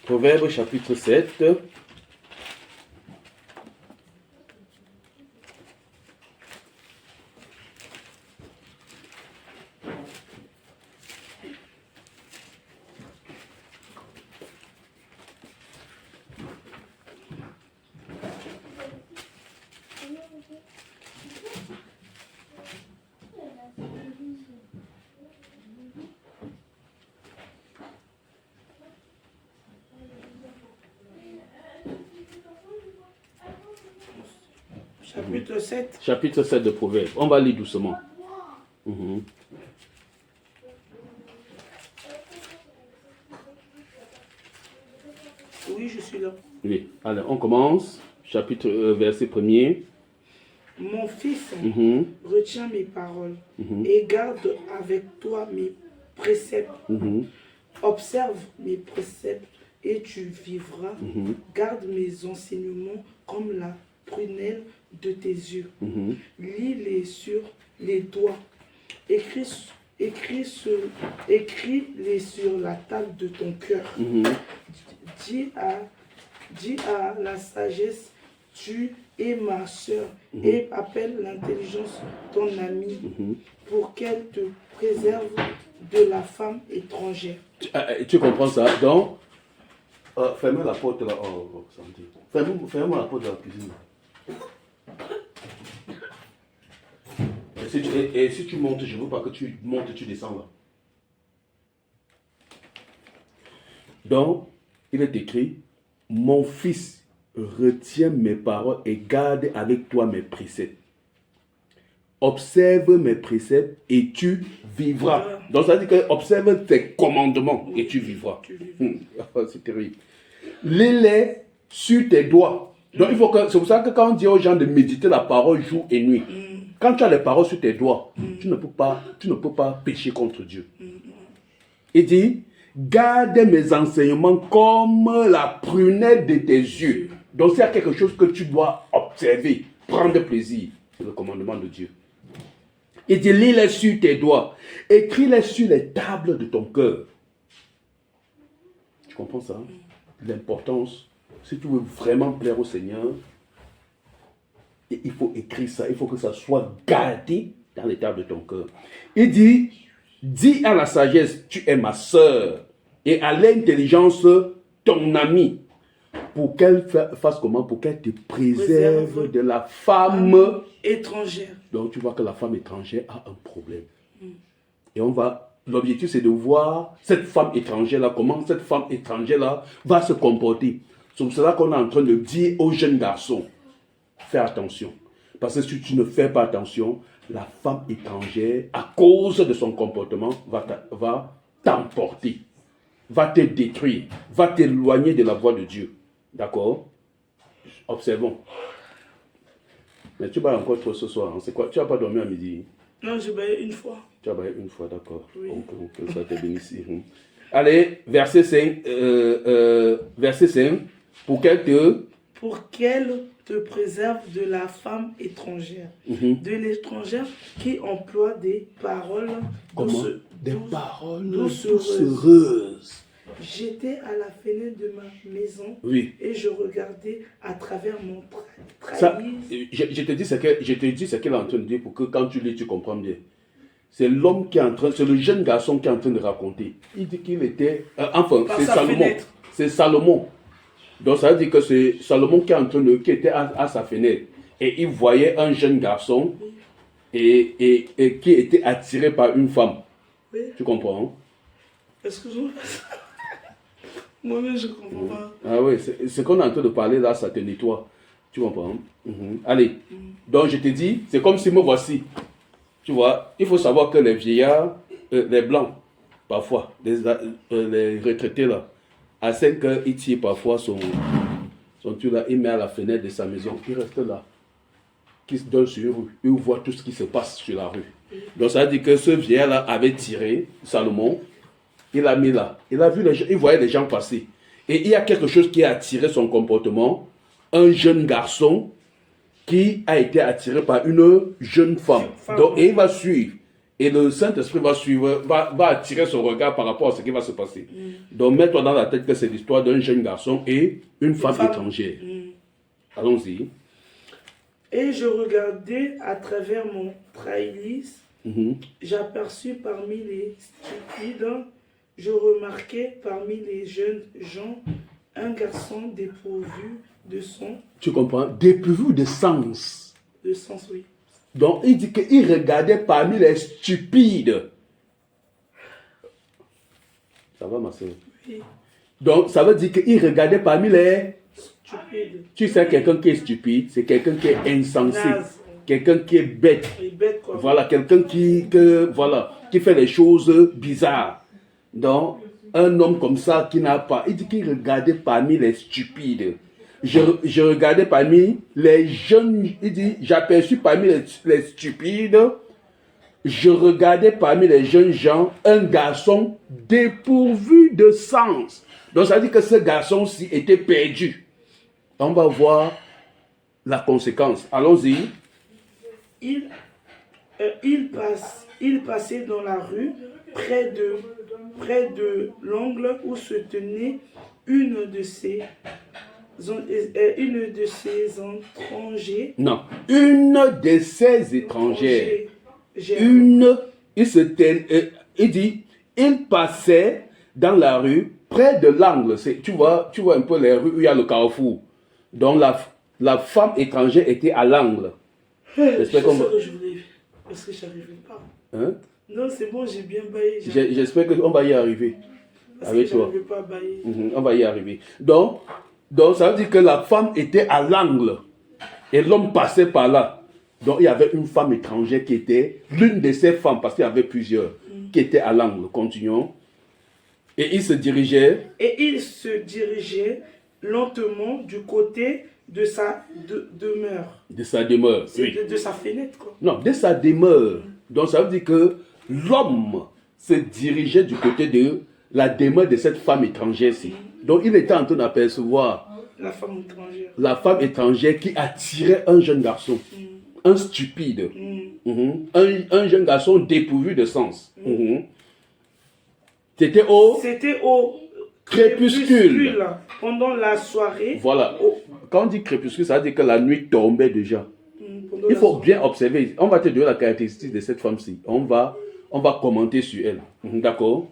Proverbe chapitre 7. Chapitre 7. Chapitre 7 de Proverbes. On va lire doucement. Mhm. Oui, je suis là. Oui. Allez, on commence. Chapitre verset 1er. Mon fils, Mhm. retiens mes paroles et garde avec toi mes préceptes. Mhm. Observe mes préceptes et tu vivras. Garde mes enseignements comme la prunelle de tes yeux. Lis-les sur les doigts. Écris-les sur la table de ton cœur. Dis à la sagesse, tu es ma soeur, et appelle l'intelligence ton ami, pour qu'elle te préserve de la femme étrangère. Tu comprends ça? Donc, fermez la porte là. Fermez-moi la porte de la cuisine. Et si tu montes, je ne veux pas que tu montes et tu descends là. Donc, il est écrit, mon fils, retiens mes paroles et garde avec toi mes préceptes. observe mes préceptes et tu vivras. Donc ça veut dire que observe tes commandements et tu vivras. C'est terrible. Lis-les sur tes doigts. Donc il faut que, c'est pour ça que quand on dit aux gens de méditer la parole jour et nuit, quand tu as les paroles sur tes doigts, tu ne peux pas pécher contre Dieu. Il dit, garde mes enseignements comme la prunelle de tes yeux. Donc s'il y a quelque chose que tu dois observer, prendre plaisir, c'est le commandement de Dieu. Il dit, lis-les sur tes doigts, écris-les sur les tables de ton cœur. Tu comprends ça? L'importance, si tu veux vraiment plaire au Seigneur, il faut écrire ça, il faut que ça soit gardé dans les tables de ton cœur. Il dit, dis à la sagesse, tu es ma sœur, et à l'intelligence, ton ami, pour qu'elle fasse comment? Pour qu'elle te préserve de la femme étrangère. Donc tu vois que la femme étrangère a un problème. Et l'objectif c'est de voir cette femme étrangère-là, comment cette femme étrangère-là va se comporter. C'est pour cela qu'on est en train de dire aux jeunes garçons, fais attention. Parce que si tu ne fais pas attention, la femme étrangère, à cause de son comportement, va t'emporter, va te détruire, va t'éloigner de la voie de Dieu. D'accord? Observons. Mais tu vas encore trop ce soir. Hein? C'est quoi? Tu n'as pas dormi à midi? Non, j'ai baillé une fois. Tu as baillé une fois, d'accord. Oui. Que ça te bénisse. Allez, verset 5. Verset 5. Pour qu'elle te préserve de la femme étrangère. De l'étrangère qui emploie des paroles doucereuses. J'étais à la fenêtre de ma maison et je regardais à travers mon trahis. Je te dis ce qu'il est en train de dire pour que quand tu lis, tu comprends bien. C'est l'homme qui est en train, c'est le jeune garçon qui est en train de raconter. Il dit qu'il était, c'est Salomon. Fenêtre. C'est Salomon. Donc ça veut dire que c'est Salomon qui était à sa fenêtre. Et il voyait un jeune garçon et qui était attiré par une femme. Oui. Tu comprends? Hein? Excuse-moi. Moi-même, je ne comprends pas. Ah oui, ce qu'on est en train de parler là, ça te nettoie. Tu comprends? Allez. Donc, je te dis, c'est comme si me voici. Tu vois, il faut savoir que les vieillards, les blancs, parfois, les retraités là, à 5 heures, ils tirent parfois son truc là, il met à la fenêtre de sa maison. Il reste là, qui se donne sur une rue. Il voit tout ce qui se passe sur la rue. Donc, ça veut dire que ce vieillard là avait tiré, Salomon. Il l'a mis là. Il a vu les gens, il voyait les gens passer. Et il y a quelque chose qui a attiré son comportement. Un jeune garçon qui a été attiré par une jeune femme. Donc, et il va suivre. Et le Saint-Esprit va attirer son regard par rapport à ce qui va se passer. Donc, mets-toi dans la tête que c'est l'histoire d'un jeune garçon et une femme étrangère. Allons-y. Et je regardais à travers mon trahis. J'aperçus parmi les stupides. Je remarquai parmi les jeunes gens un garçon dépourvu de son. Tu comprends? Dépourvu de sens. De sens, oui. Donc, il dit qu'il regardait parmi les stupides. Ça va, ma soeur? Oui. Donc, ça veut dire qu'il regardait parmi les stupides. Tu sais, quelqu'un qui est stupide, c'est quelqu'un qui est insensé. Quelqu'un qui est bête. Quoi. Voilà, quelqu'un qui fait les choses bizarres. Donc, un homme comme ça qui n'a pas... Il dit qu'il regardait parmi les stupides. Je regardais parmi les jeunes... Il dit, j'aperçus parmi les stupides. Je regardais parmi les jeunes gens un garçon dépourvu de sens. Donc, ça veut dire que ce garçon-ci était perdu. On va voir la conséquence. Allons-y. Il passait dans la rue près de l'angle où se tenait une de ces étrangers. Non, une de ces étrangères. Il dit, il passait dans la rue près de l'angle. Tu vois un peu les rues où il y a le carrefour. Donc la femme étrangère était à l'angle. J'espère que je voulais, parce que je n'arrivais pas. Hein? Non, c'est bon, j'ai bien baillé. J'espère qu'on va y arriver. Parce avec que toi. Je pas bailler. On va y arriver. Donc, ça veut dire que la femme était à l'angle. Et l'homme passait par là. Donc, il y avait une femme étrangère qui était l'une de ces femmes, parce qu'il y avait plusieurs, qui était à l'angle. Continuons. Et il se dirigeait. Et il se dirigeait lentement du côté de sa demeure. De sa demeure. Oui. De sa fenêtre, quoi. Non, de sa demeure. Donc, ça veut dire que l'homme se dirigeait du côté de la demeure de cette femme étrangère-ci. Donc, il était en train d'apercevoir la femme étrangère. La femme étrangère qui attirait un jeune garçon. Un stupide. Un jeune garçon dépourvu de sens. C'était au crépuscule. Pendant la soirée. Voilà. Quand on dit crépuscule, ça veut dire que la nuit tombait déjà. Il faut bien observer. On va te donner la caractéristique de cette femme-ci. On va commenter sur elle. D'accord?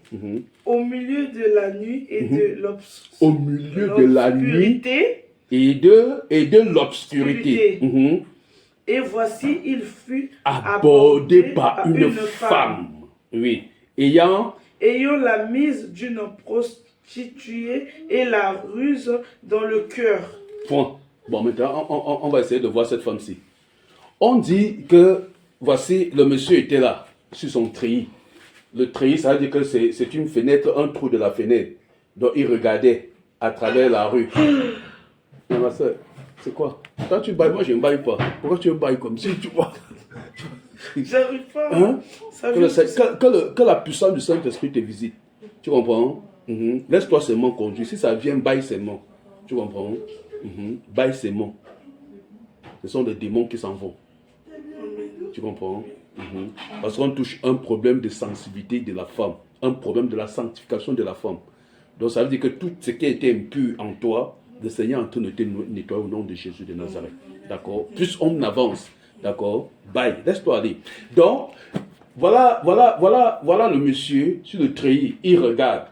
Au milieu de la nuit et de l'obscurité. Au milieu de la nuit et de l'obscurité. Et voici, il fut abordé par une femme. Oui. Ayant la mise d'une prostituée et la ruse dans le cœur. Point. Bon, maintenant, on va essayer de voir cette femme-ci. On dit que, voici, le monsieur était là, sur son treillis. Le treillis, ça veut dire que c'est une fenêtre, un trou de la fenêtre. Donc, il regardait à travers la rue. Mais ma soeur, c'est quoi? Quand tu bailles, moi je ne baille pas. Pourquoi tu me bailles comme si tu vois? J'arrive pas. Hein? Que la puissance du Saint-Esprit te visite. Tu comprends? Laisse-toi seulement conduire. Si ça vient, baille seulement. Tu comprends? Baille seulement. Ce sont des démons qui s'en vont. Tu comprends? Parce qu'on touche un problème de sensibilité de la femme. Un problème de la sanctification de la femme. Donc ça veut dire que tout ce qui était impur en toi, le Seigneur est en train de te nettoyer au nom de Jésus de Nazareth. D'accord? Plus on avance. D'accord? Bye. Laisse-toi aller. Donc, voilà le monsieur sur le treillis. Il regarde.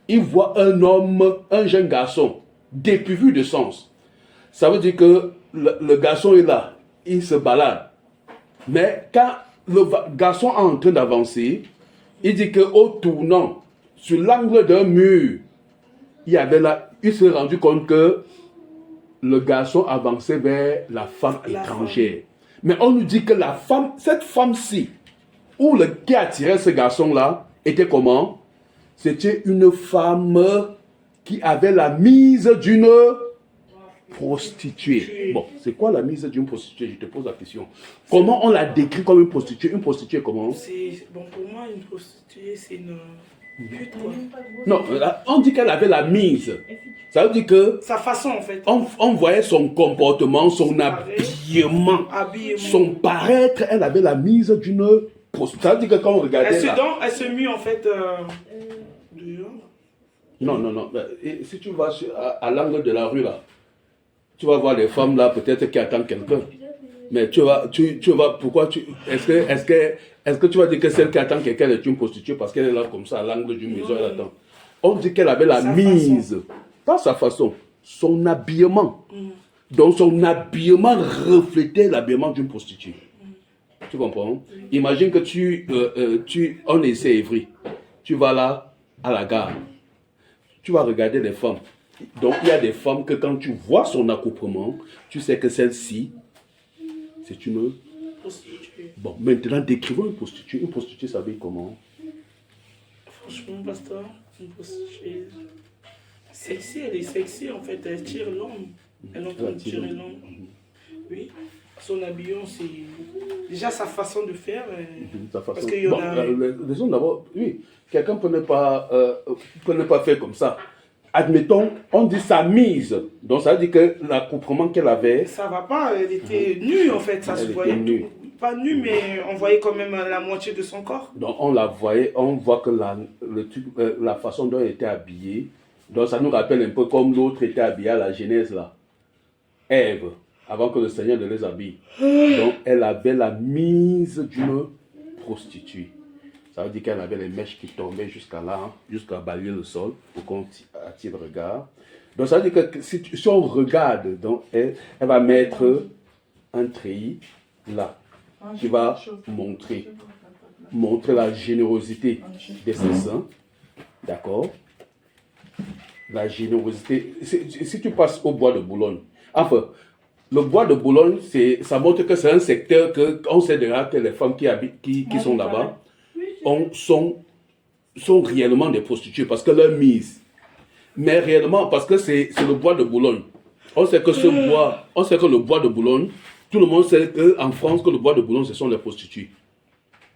Il voit un homme, un jeune garçon, dépourvu de sens. Ça veut dire que le garçon est là. Il se balade. Mais quand le garçon est en train d'avancer, il dit qu'au tournant, sur l'angle d'un mur, il s'est rendu compte que le garçon avançait vers la femme étrangère. Mais on nous dit que cette femme-ci, qui attirait ce garçon-là, était comment? C'était une femme qui avait la mise d'une prostituée. Bon, c'est quoi la mise d'une prostituée? Je te pose la question. Comment on la décrit comme une prostituée? Une prostituée comment? Bon, pour moi, une prostituée, c'est une pute, quoi. Non, on dit qu'elle avait la mise. Ça veut dire que sa façon, en fait. On voyait son comportement, son habillement, son paraître. Elle avait la mise d'une prostituée. Ça veut dire que quand on regardait elle se mue, en fait, dehors. Non. Et si tu vas à l'angle de la rue, là, tu vas voir les femmes, là, peut-être qui attendent quelqu'un. Mais tu vas, pourquoi est-ce que tu vas dire que celle qui attend quelqu'un est une prostituée parce qu'elle est là comme ça, à l'angle d'une maison, elle attend. On dit qu'elle avait la mise. Pas sa façon, son habillement. Donc son habillement reflétait l'habillement d'une prostituée. Tu comprends? Imagine que on est ici à Évry. Tu vas là, à la gare. Tu vas regarder les femmes. Donc il y a des femmes que quand tu vois son accoutrement, tu sais que celle-ci, c'est une prostituée. Bon, maintenant décrivons une prostituée. Une prostituée s'habille comment? Franchement, pasteur, une prostituée... Sexy, elle est sexy en fait, elle tire l'homme. Elle est en train de tirer l'homme. Oui, son habillement, c'est déjà sa façon de faire. Parce qu'il y en a... Raison d'abord, oui, quelqu'un peut ne pas faire comme ça. Admettons, on dit sa mise. Donc ça veut dire que l'accoutrement qu'elle avait... Ça va pas, elle était nue en fait, ça se voyait. Pas nue, mais on voyait quand même la moitié de son corps. Donc on la voyait, on voit que la façon dont elle était habillée. Donc ça nous rappelle un peu comme l'autre était habillée à la Genèse là. Ève, avant que le Seigneur ne les habille. Donc elle avait la mise d'une prostituée. Ça veut dire qu'elle avait les mèches qui tombaient jusqu'à là, jusqu'à balayer le sol pour qu'on attire le regard. Donc ça veut dire que si on regarde, donc elle va mettre un treillis là, qui va montrer la générosité de ses seins. D'accord? La générosité. Si tu passes au bois de Boulogne, enfin, le bois de Boulogne, ça montre que c'est un secteur que on sait déjà que les femmes qui habitent, qui sont là-bas, sont réellement des prostituées parce que leur mise. Mais réellement, parce que c'est le bois de Boulogne. On sait que le bois de Boulogne, tout le monde sait qu'en France, que le bois de Boulogne, ce sont les prostituées.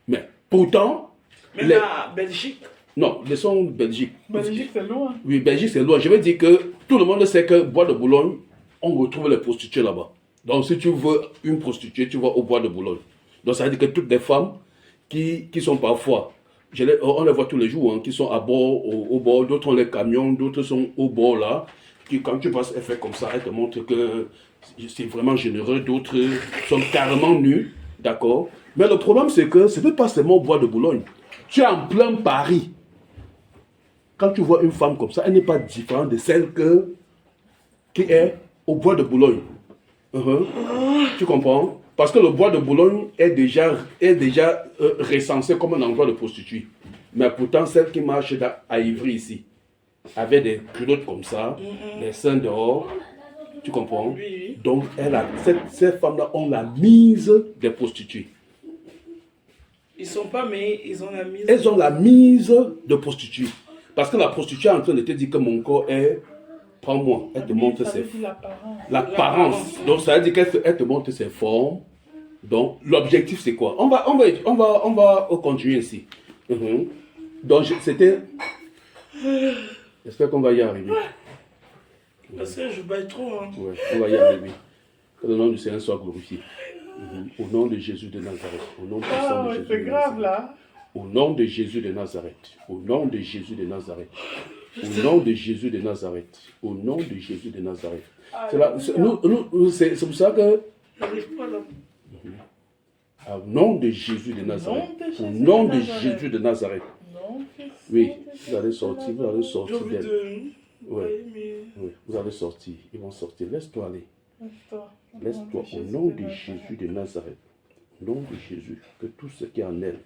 Mais pourtant... Mais la Belgique. Non, ils sont Belgique. Belgique, c'est loin. Oui, Belgique, c'est loin. Je veux dire que tout le monde sait que bois de Boulogne, on retrouve les prostituées là-bas. Donc, si tu veux une prostituée, tu vas au bois de Boulogne. Donc, ça veut dire que toutes les femmes qui sont parfois, on les voit tous les jours, hein, qui sont à bord, au bord, d'autres ont les camions, d'autres sont au bord là. Quand tu passes, elle fait comme ça, elle te montre que c'est vraiment généreux, d'autres sont carrément nus, d'accord? Mais le problème, c'est que ce n'est pas seulement au bois de Boulogne. Tu es en plein Paris. Quand tu vois une femme comme ça, elle n'est pas différente de celle qui est au bois de Boulogne. Tu comprends? Parce que le bois de Boulogne est déjà recensé comme un endroit de prostituée. Mais pourtant, celle qui marche à Ivry ici, avec des culottes comme ça, les seins dehors, tu comprends? Oui. Donc, ces femmes-là ont la mise des prostituées. Ils sont pas, mais ils ont la mise. Elles ont la mise de prostituée. Parce que la prostituée est en train de te dire que mon corps est... Prends-moi, elle te montre ses... L'apparence. Donc, ça veut dire qu'elle te montre ses formes. Donc, l'objectif, c'est quoi? On va continuer ici. Donc, c'était... J'espère qu'on va y arriver. Parce que je baille trop. Hein. Ouais, on va y arriver. Que le nom du Seigneur soit glorifié. Au nom de Jésus de Nazareth. Au nom puissant de Jésus c'est grave là. Au nom de Jésus de Nazareth. Au nom de Jésus de Nazareth. Au nom de Jésus de Nazareth. Au nom de Jésus de Nazareth. C'est pour ça que... J'arrive pas là. Au nom de Jésus de Nazareth. Au nom de Jésus de Nazareth. Oui, vous allez sortir d'elle. Ouais. Oui, vous allez sortir. Ils vont sortir. Laisse-toi aller. Laisse-toi au nom de Jésus de Nazareth. Au nom de Jésus. Que tout ce qui est en elle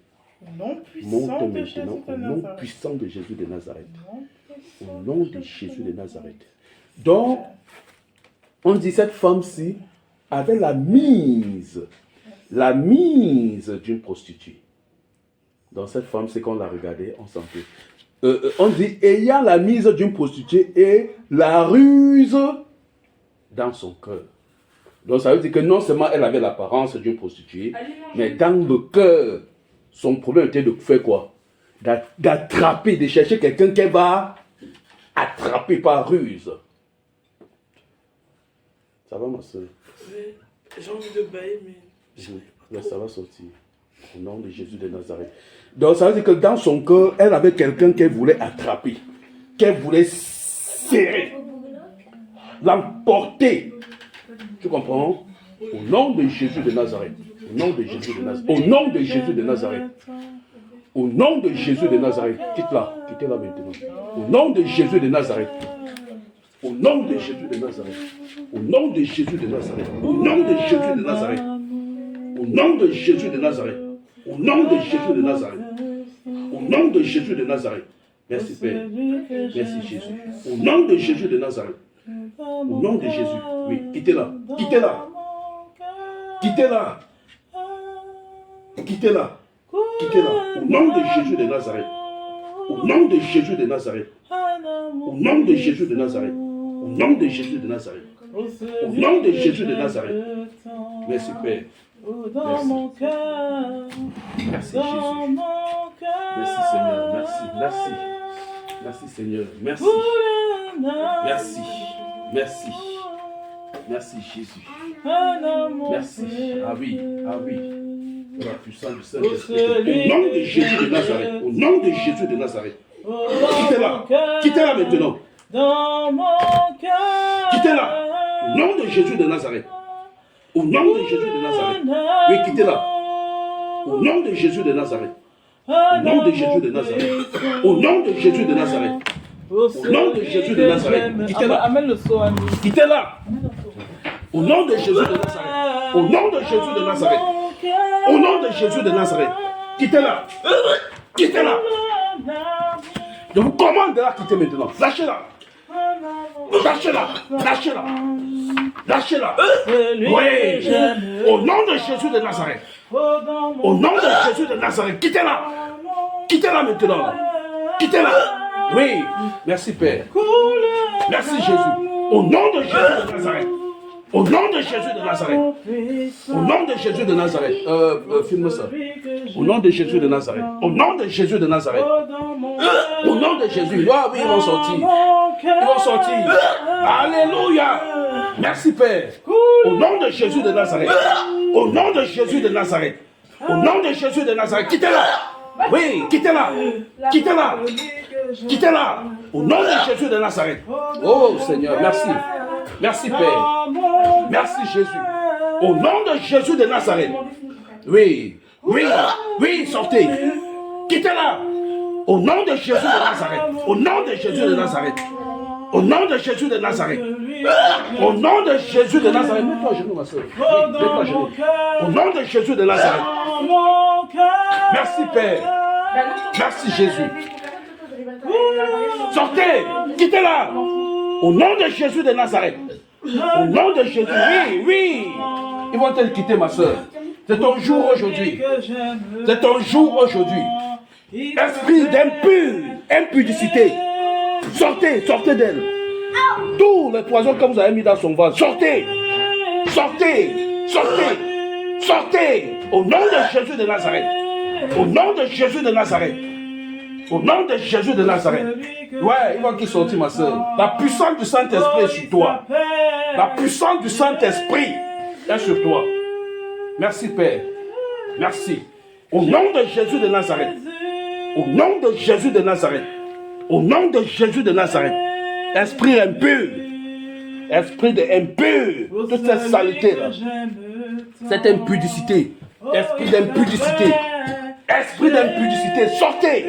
monte maintenant au nom puissant de Jésus de Nazareth. Au nom de Jésus de Nazareth. Donc, on dit cette femme-ci avait la mise d'une prostituée. Dans cette femme, c'est qu'on l'a regardée, on sentait. On dit ayant la mise d'une prostituée et la ruse dans son cœur. Donc ça veut dire que non seulement elle avait l'apparence d'une prostituée, mais dans le cœur, son problème était de faire quoi? D'attraper, de chercher quelqu'un qu'elle va attraper par ruse. Ça va ma soeur? J'ai envie de bailler, mais... Ça va sortir. Au nom de Jésus de Nazareth. Donc ça veut dire que dans son cœur, elle avait quelqu'un qu'elle voulait attraper, qu'elle voulait serrer, l'emporter. Tu comprends? Au nom de Jésus de Nazareth. Au nom de Jésus de Nazareth. Au nom de Jésus de Nazareth. Au nom de Jésus de Nazareth. Quitte-la. Quittez-la maintenant. Au nom de Jésus de Nazareth. Au nom de Jésus de Nazareth. Au nom de Jésus de Nazareth. Au nom de Jésus de Nazareth. Au nom de Jésus de Nazareth. Au nom de Jésus de Nazareth. Au nom de Jésus de Nazareth. Merci Père. Merci Jésus. Au nom de Jésus de Nazareth. Au nom de Jésus. Oui, quittez-la. Quittez-la. Quittez-la. Quittez-la. Quittez-la. Au nom de Jésus de Nazareth. Au nom de Jésus de Nazareth. Au nom de Jésus de Nazareth. Au nom de Jésus de Nazareth. Au nom de Jésus de Nazareth. Merci Père. Merci. Merci Jésus. Merci Seigneur. Merci. Merci. Merci Seigneur. Merci. Merci. Merci. Merci Jésus. Merci. Ah oui. Ah oui. La puissance du Saint-Esprit. Au nom de Jésus de Nazareth. Au nom de Jésus de Nazareth. Quittez-la. Quittez-la maintenant. Quittez-la. Au nom de Jésus de Nazareth. Au nom de Jésus de Nazareth. Oui, quittez-la. Au nom de Jésus de Nazareth. Au nom de Jésus de Nazareth. Au nom de Jésus de Nazareth. Au nom de Jésus de Nazareth. Quittez-la. Amène le seau à nous. Quittez-la. Au nom de Jésus de Nazareth. Au nom de Jésus de Nazareth. Au nom de Jésus de Nazareth. Quittez-la. Quittez-la. Je vous commande de la quitter maintenant. Lâchez-la. Lâchez-la. Lâchez-la. Lâchez-la. Celui Oui. que j'aime Au nom de Jésus de Nazareth. Au nom de Jésus de Nazareth. Quittez-la. Quittez-la maintenant. Quittez-la. Oui. Merci Père. Merci Jésus. Au nom de Jésus de Nazareth. Au nom de Jésus de Nazareth. Au nom de Jésus de Nazareth. Filme ça. Au nom de Jésus de Nazareth. Au nom de Jésus de Nazareth. Au nom de Jésus. Ah oui, ils vont sortir. Ils vont sortir. Alléluia. Merci Père. Au nom de Jésus de Nazareth. Au nom de Jésus de Nazareth. Au nom de Jésus de Nazareth. Quittez-la. Oui, quittez-la. Quittez-la. Quittez-la. Au nom de Jésus de Nazareth. Oh Seigneur, merci. Merci Père. Merci Jésus. Au nom de Jésus de Nazareth. Oui, oui, oui, sortez. Quittez-la. Au nom de Jésus de Nazareth. Au nom de Jésus de Nazareth. Au nom de Jésus de Nazareth. Au nom de Jésus de Nazareth. Mets-toi à genoux, ma soeur. Oui, mets-toi à genoux. Au nom de Jésus de Nazareth. Merci Père. Merci Jésus. Sortez. Quittez-la. Au nom de Jésus de Nazareth. Au nom de Jésus. Oui, oui. Ils vont te quitter, ma soeur. C'est ton jour aujourd'hui. C'est ton jour aujourd'hui. Esprit d'impudicité. Sortez, sortez d'elle. Tous les poisons que vous avez mis dans son ventre, sortez. Sortez, sortez, sortez. Au nom de Jésus de Nazareth. Au nom de Jésus de Nazareth. Au nom de Jésus de Nazareth. Ouais, il va qu'il sortir, ma soeur. La puissance du Saint-Esprit est sur toi. La puissance du Saint-Esprit est sur toi. Merci, Père. Merci. Au nom de Jésus de Nazareth. Au nom de Jésus de Nazareth. Au nom de Jésus de Nazareth. Esprit impur. Esprit de impur. Toute cette saleté-là. Cette impudicité. Esprit d'impudicité. Esprit d'impudicité. Sortez.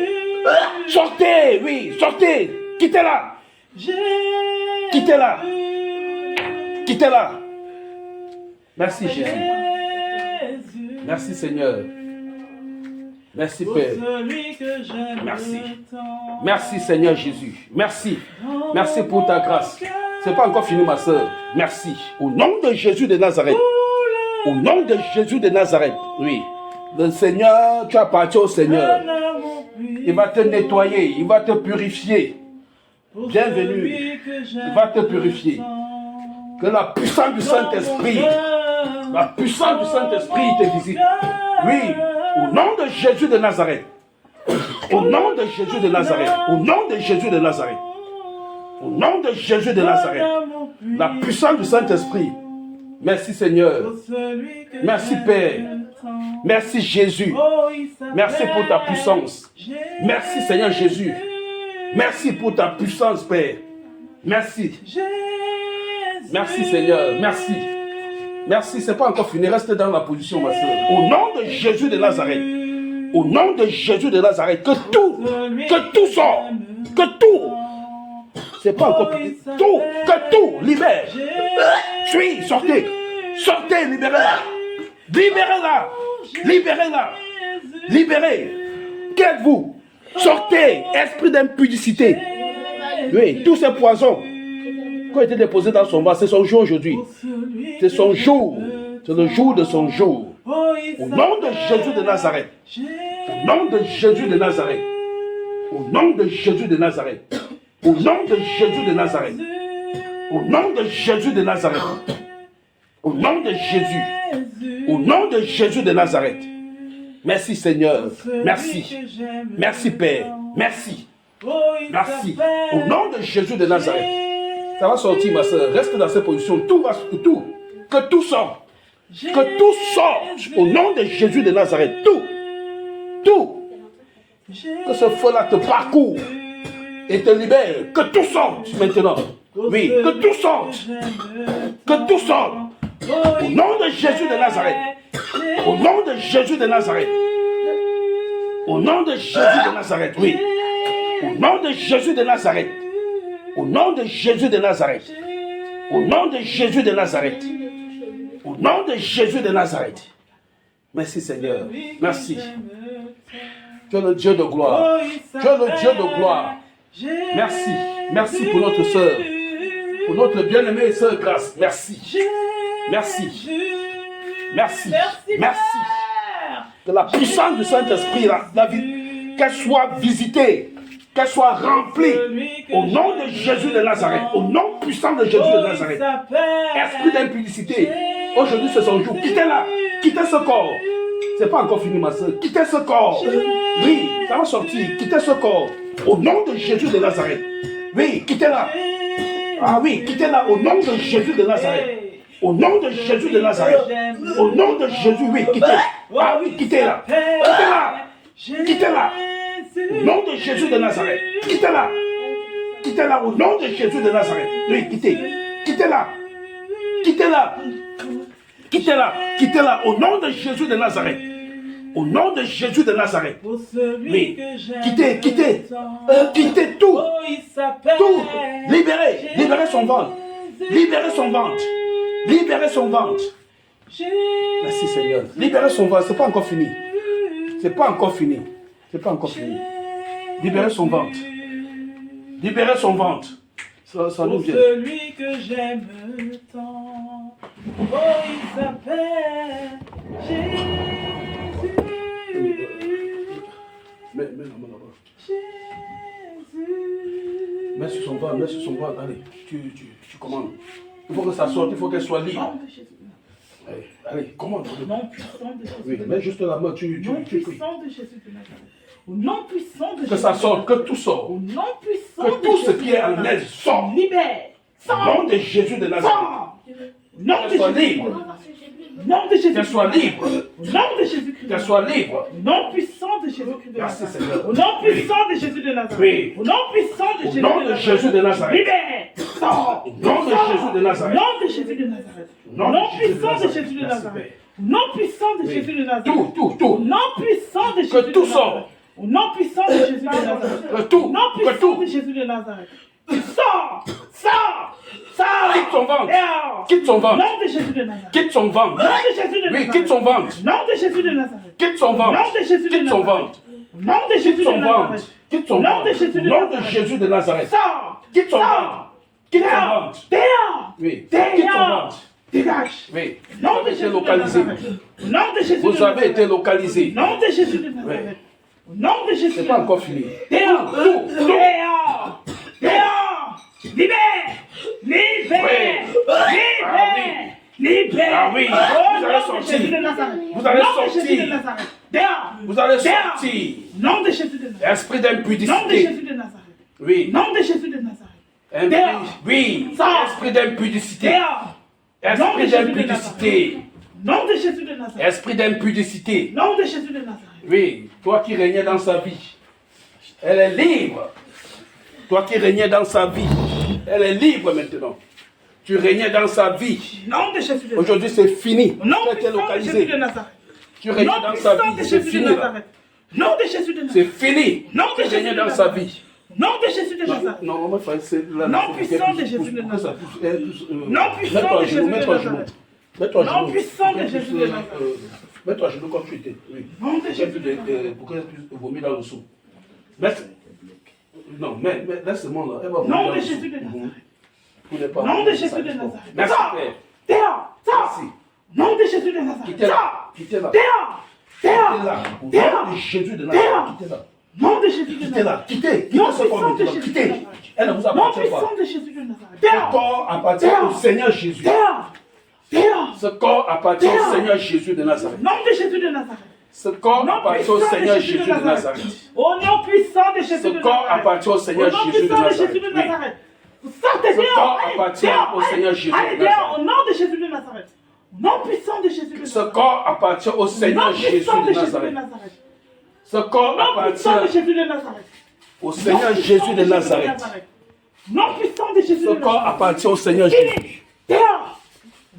Sortez, oui, sortez. Quittez-la. Quittez-la. Quittez-la. Merci Jésus. Merci Seigneur. Merci Père. Merci. Merci Seigneur Jésus. Merci. Merci pour ta grâce. C'est pas encore fini ma soeur. Merci. Au nom de Jésus de Nazareth. Au nom de Jésus de Nazareth. Oui. Le Seigneur, tu appartiens au Seigneur. Il va te nettoyer, il va te purifier. Bienvenue. Il va te purifier. Que la puissance du Saint-Esprit, la puissance du Saint-Esprit te visite. Oui, au nom de Jésus de Nazareth. Au nom de Jésus de Nazareth. Au nom de Jésus de Nazareth. Au nom de Jésus de Nazareth. La puissance du Saint-Esprit. Merci Seigneur. Merci Père. Merci Jésus. Merci pour ta puissance. Merci Seigneur Jésus. Merci pour ta puissance Père. Merci. Merci Seigneur. Merci. Merci. C'est pas encore fini. Reste dans la position ma soeur. Au nom de Jésus de Nazareth. Au nom de Jésus de Nazareth. Que tout sort. Que tout. C'est pas encore fini. Tout. Que tout. Libère. Suis. Sortez. Sortez. Libérez-la. Libérez-la. Libérez-la. Libérez. Qui êtes-vous? Sortez. Esprit d'impudicité. Oui, tous ces poisons qui ont été déposés dans son ventre, c'est son jour aujourd'hui. C'est son jour. C'est le jour de son jour. Au nom de Jésus de Nazareth. Au nom de Jésus de Nazareth. Au nom de Jésus de Nazareth. Au nom de Jésus de Nazareth. Au nom de Jésus de Nazareth. Au nom de Jésus. Au nom de Jésus de Nazareth. Merci Seigneur. Merci. Merci Père. Merci. Merci. Au nom de Jésus de Nazareth. Ça va sortir ma soeur. Reste dans cette position. Tout va tout. Que tout sorte. Que tout sorte. Au nom de Jésus de Nazareth. Tout. Tout. Que ce feu-là te parcourt et te libère. Que tout sorte maintenant. Oui, que tout sorte. Que tout sorte. Au nom de Jésus de Nazareth. Au nom de Jésus de Nazareth. Au nom de Jésus de Nazareth, oui. Au nom de Jésus de Nazareth. Au nom de Jésus de Nazareth. Au nom de Jésus de Nazareth. Au nom de Jésus de Nazareth. Merci Seigneur. Merci. Tu es le Dieu de gloire. Tu es le Dieu de gloire. Merci. Merci pour notre sœur. Pour notre bien-aimée sœur Grâce, merci. Merci. Merci. Merci. Que la puissance du Saint-Esprit, la vie, qu'elle soit visitée, qu'elle soit remplie au nom de Jésus de Nazareth, au nom puissant de Jésus de Nazareth. Esprit d'impudicité, aujourd'hui c'est son jour. Quittez-la, quittez ce corps. C'est pas encore fini ma soeur. Quittez ce corps. Oui, ça va sortir. Quittez ce corps. Au nom de Jésus de Nazareth. Oui, quittez-la. Ah oui, quittez-la au nom de Jésus de Nazareth. Au nom de Jésus de Nazareth. Au nom de Jésus, oui, quittez. Ah oui, quittez-la. Quittez-la. Quittez-la. Au nom de Jésus de Nazareth. Quittez-la. Quittez-la au nom de Jésus de Nazareth. Oui, quittez. Quittez-la. Quittez-la. Quittez-la. Quittez-la au nom de Jésus de Nazareth. Au nom de Jésus de Nazareth. Oui. Quittez, quittez. Quittez tout. Tout. Libérez. Libérez son ventre. Libérez son ventre. Libérez son ventre. Merci Seigneur. Libérez son ventre. C'est pas encore fini. C'est pas encore fini. C'est pas encore fini. Libérez son ventre. Libérez son ventre. Ça nous vient. Celui que j'aime tant. Oh, il s'appelle Jésus. Mets là-bas. Jésus. Mets sur son ventre, mets sur son ventre. Allez, tu commandes. Il faut que ça sorte, il faut qu'elle soit libre. Allez, commande. Nom puissant de Jésus. Oui, mets juste la main, Nom puissant de Jésus de Nazareth. Au nom puissant de Jésus. Que ça sorte, que tout sorte. Au nom puissant Que tout ce qui est en elle sorte. Libère. Au nom de Jésus de Nazareth. Nom de Qu'elle soit Jésus. libre. Nom de Jésus. Qu'elle soit libre. Au nom de Jésus-Christ. Qu'elle soit libre. Au nom puissant de Jésus-Christ de Merci Nazareth. Seigneur. Au nom puissant de Jésus de Nazareth. Oui. Au nom puissant de Au Jésus nom de Jésus de Nazareth. Libère. Sors. Au nom de Jésus de Au Nazareth. nom de Jésus de Nazareth. Au nom nom de Jésus de puissant de Nazareth. Jésus de Merci, Nazareth. Au nom puissant de Oui. Jésus de Nazareth. Tout. Au nom puissant de Jésus de Que tout Nazareth. sorte. Au nom puissant de Jésus de Nazareth. Que tout. Au nom Que puissant tout. de Jésus de Nazareth. Sors. Sors. Sors. Quitte son ventre. Dehors. Quitte son Au ventre. nom de Jésus de Nazareth. Quitte son ventre. Au nom de Jésus de Oui, Nazareth. quitte son ventre. Au nom de Jésus de Nazareth. Quitte son Au nom ventre. de Jésus de Quitte son Nazareth. ventre. Au nom de Jésus Quitte de son ventre. Nazareth. Quitte son Au nom ventre. de Jésus de Au nom de Nazareth. Jésus de Nazareth. Sors. Quitte son Sors. ventre. Quitte son Dehors. ventre. Dehors. Oui. Quitte son Dehors. ventre. Dégage. Oui. Au nom Vous de avez été Jésus de localisé. Nazareth. Au nom de Jésus de Vous avez été Nazareth. localisé. Au nom de Jésus de Nazareth. Au nom de Jésus C'est de pas encore Nazareth. fini. Dehors. Tout. Dehors. Dehors. Libère. Libère. Libère. Libère. Ah oui. Au Vous allez nom de sortir. Jésus de Nazareth. Vous allez Au nom de Jésus sortir. de Nazareth. Dehors. Vous allez Dehors. sortir. Au nom de Jésus de Nazareth. Esprit Au nom de d'impudicité. Jésus de Nazareth. Oui. Au nom de Jésus de Nazareth. Esprit- Oui. Sors. Esprit d'impudicité. Dehors. Esprit d'impudicité. Nom de Jésus de Nazareth. Esprit d'impudicité. Nom de Jésus de Nazareth. Oui. Toi qui régnais dans sa vie. Elle est libre. Toi qui régnais dans sa vie. Elle est libre maintenant. Tu régnais dans sa vie. Nom de Jésus de Nazareth. Aujourd'hui c'est fini. Nom Tu as été puissant de localisé. Jésus de Nazareth. Tu régnais Nom dans sa puissant de vie. C'est Jésus de fini. là. Nazareth. Nom de Jésus de C'est Nazareth. fini. Nom de Tu Jésus régnais de dans sa Nazareth. vie. Nom de Jésus de Nazareth. Non, on va faire là. Nom faut puissant qu'elle de Jésus de pour que ça Nazareth. puisse être plus, Nom puissant mets-toi à de genoux, Jésus de mets-toi à genoux. Nazareth. Mets-toi à Nom genoux. puissant Pour de qu'elle Jésus puisse, de Nazareth. mets-toi à genoux comme tu étais. Oui. Nom de Pour Jésus qu'elle de puisse, Nazareth. pour qu'elle puisse vomir dans le seau. Non, mais laisse-moi là. Elle va vomir Nom dans de le seau. Jésus de Nazareth. Vous n'êtes pas Nom de vomir, Jésus ça, de c'est bon. Nazareth. Merci Sors. Père. Dehors. Sors. Merci. Nom de Jésus de Nazareth. Quittez-la. Sors. Quittez-la. Dehors. Quittez-la. Dehors. Au Dehors. nom de Jésus de Nazareth. Dehors. Quittez-la. Nom de Jésus de Nazareth. Quittez-la. Quittez. Nom Quittez ce puissant corps de maintenant. Jésus de Quittez. Nazareth. Elle ne vous Nom appartient pas. puissant de Jésus de Nazareth. Ce Dehors. corps appartient Dehors. au Seigneur Jésus. Dehors. Dehors. Ce corps appartient Dehors. au Seigneur Jésus de Nazareth. Nom de Jésus de Nazareth. Ce corps Nom appartient au puissant de Seigneur Jésus de Jésus de Nazareth. Nazareth. Au nom puissant de Jésus Ce de Nazareth. corps appartient au Seigneur Au nom Jésus de puissant de Nazareth. Jésus de Oui. Nazareth. Sortez Ce dehors. corps Allez, appartient dehors, au allez. Seigneur Jésus de Allez Nazareth. dehors, au nom de Jésus de Nazareth. Au nom puissant de Jésus de Ce Nazareth. corps appartient au Au nom Seigneur Jésus puissant de de Jésus de Nazareth. Nazareth. Ce corps Au nom puissant de appartient Jésus de Nazareth. au Seigneur Jésus de Nazareth. Nom puissant de Jésus Ce de corps Nazareth. appartient au Seigneur Jésus. Fini. Dehors.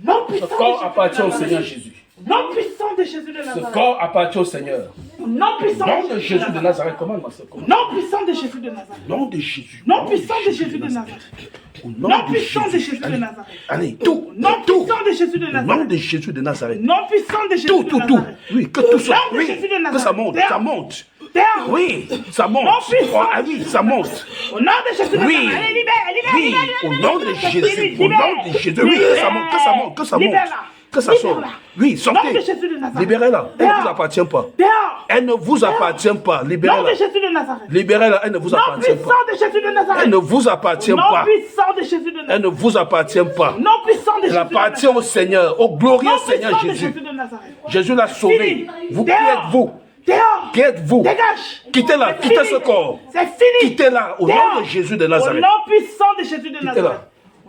Nom Ce puissant de corps Jésus de appartient au Nazareth. Seigneur Jésus. Nom puissant de Jésus de Ce Nazareth. corps appartient au Seigneur. Nom puissant Nom de Jésus de Nazareth. Comment ma soeur? Nom puissant de Jésus de Nazareth. Nom de Jésus. Nom puissant de Jésus de Nazareth. Au Nom nom de puissant de Jésus. Jésus de Allez, Nazareth. allez, tout. Nom Tout. puissant de Jésus de Au nom Nazareth. de Jésus de Nazareth. Nom puissant de Jésus Tout, de tout, tout. Nazareth. Oui, que tout soit. Nom de Oui, Jésus de que Nazareth. ça monte, ça monte. Dehors. Oui, ça monte. Non, puissance. Oh, ah oui, ça monte. Au nom de Jésus de Oui. Nazareth. Allez, libère, libère, Oui, libère, au libère, nom de libère, Jésus. libère, Au nom de Jésus. Oui, que ça monte, que ça monte, que ça monte. Libère-la. Que ça sorte. Libère-la. Oui, Nom sortez. de Jésus de Nazareth. Libérez-la. Elle ne Dehors. vous appartient pas. Dehors. Elle ne vous appartient pas. Nom de Libérez-la. Jésus de Nazareth. Libérez-la. Elle ne vous Nom appartient puissant pas. de Jésus de Nazareth. Elle ne vous appartient Nom pas. puissant de Jésus de Elle Nazareth. ne vous appartient pas. Nom puissant de Jésus Elle de appartient Nazareth. au Seigneur, au glorieux Nom Seigneur puissant de Jésus. Jésus de Nazareth. Jésus l'a sauvé. Fini. Vous, qui Dehors. êtes-vous? Dehors. Qui êtes-vous? Dégage. Quittez-la, C'est quittez fini. ce corps. C'est fini. Quittez-la au nom Dehors. de Jésus de Au Nazareth. nom puissant de Jésus de Quittez-la. Nazareth.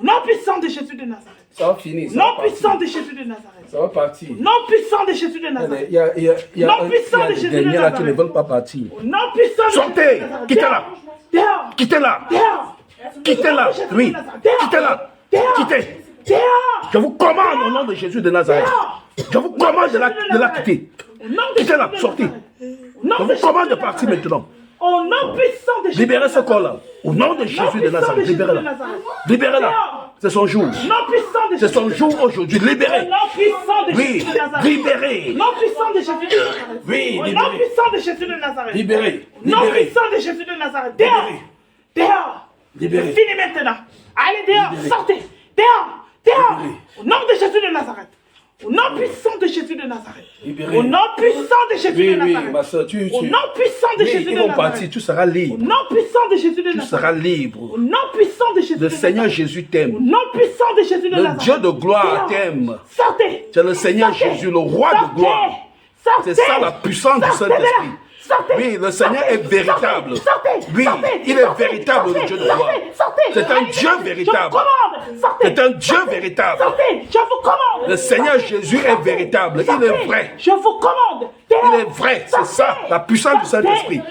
Au nom puissant de Jésus de Nazareth. Ça va finir. Nom puissant de Jésus de Nazareth. Ça va partir. Nom puissant de Jésus de Nazareth. Il y a Non puissant de des Jésus de derniers là qui ne Nazareth. veulent pas partir. Au nom puissant de Sortez. Jésus de Nazareth. Quittez-la. Dehors. Quittez-la. Dehors. Quittez-la. Oui. Dehors. Quittez-la. Dehors. Quittez. Dehors. Je vous commande au nom de Jésus de Nazareth. Dehors. Je vous commande de la quitter. Au nom de Quittez-la. Jésus de Sortez. Nazareth. Au nom Je de vous Jésus commande de de partir Nazareth. maintenant. Au nom puissant de Jésus. Libérez ce corps-là. Au nom de Jésus de Nazareth. Libérez-la. Libérez-la. C'est son jour. Nom puissant de C'est Jésus. son jour aujourd'hui. Au Libérez. nom puissant de Oui. Jésus de Nazareth. Libérez. Nom puissant de Jésus de Nazareth. Oui, Au libérez. nom puissant de Jésus de Nazareth. Libérez. Au nom Libérez. puissant de Jésus de Nazareth. Dehors. Libérez. Dehors. Libérez. C'est fini maintenant. Allez dehors. Libérez. Sortez. Dehors. Dehors. Libérez. Au nom de Jésus de Nazareth. Au nom puissant de Jésus de Nazareth. Libérez. Au nom puissant de Jésus de Oui, oui, Nazareth. ma soeur, Au nom puissant de Oui, Jésus ils de vont Nazareth. partir, tu seras Au libre. nom puissant de Jésus de Tu seras Nazareth. libre. Au nom puissant de Jésus de Le Nazareth. Seigneur Jésus Au t'aime. nom puissant de Jésus de Le Nazareth. Dieu de gloire Dehors. t'aime. Sortez. C'est le Seigneur Sortez. Jésus, le roi de Sortez. gloire. Sortez. C'est ça la puissance du Sortez de là. Saint-Esprit. Sortez. Oui, le Seigneur Sortez. est véritable. Sortez. Oui, Sortez. il est Sortez. véritable, le Sortez. Dieu de gloire. Sortez. Sortez. C'est un Allez, Dieu je vous véritable. commande. Sortez. C'est un Dieu Sortez. véritable. Sortez. Je vous commande. Le Seigneur Sortez. Jésus est Sortez. véritable. Il Sortez. est vrai. Je vous commande. Il est vrai. C'est ça, la puissance du Sortez. Saint-Esprit.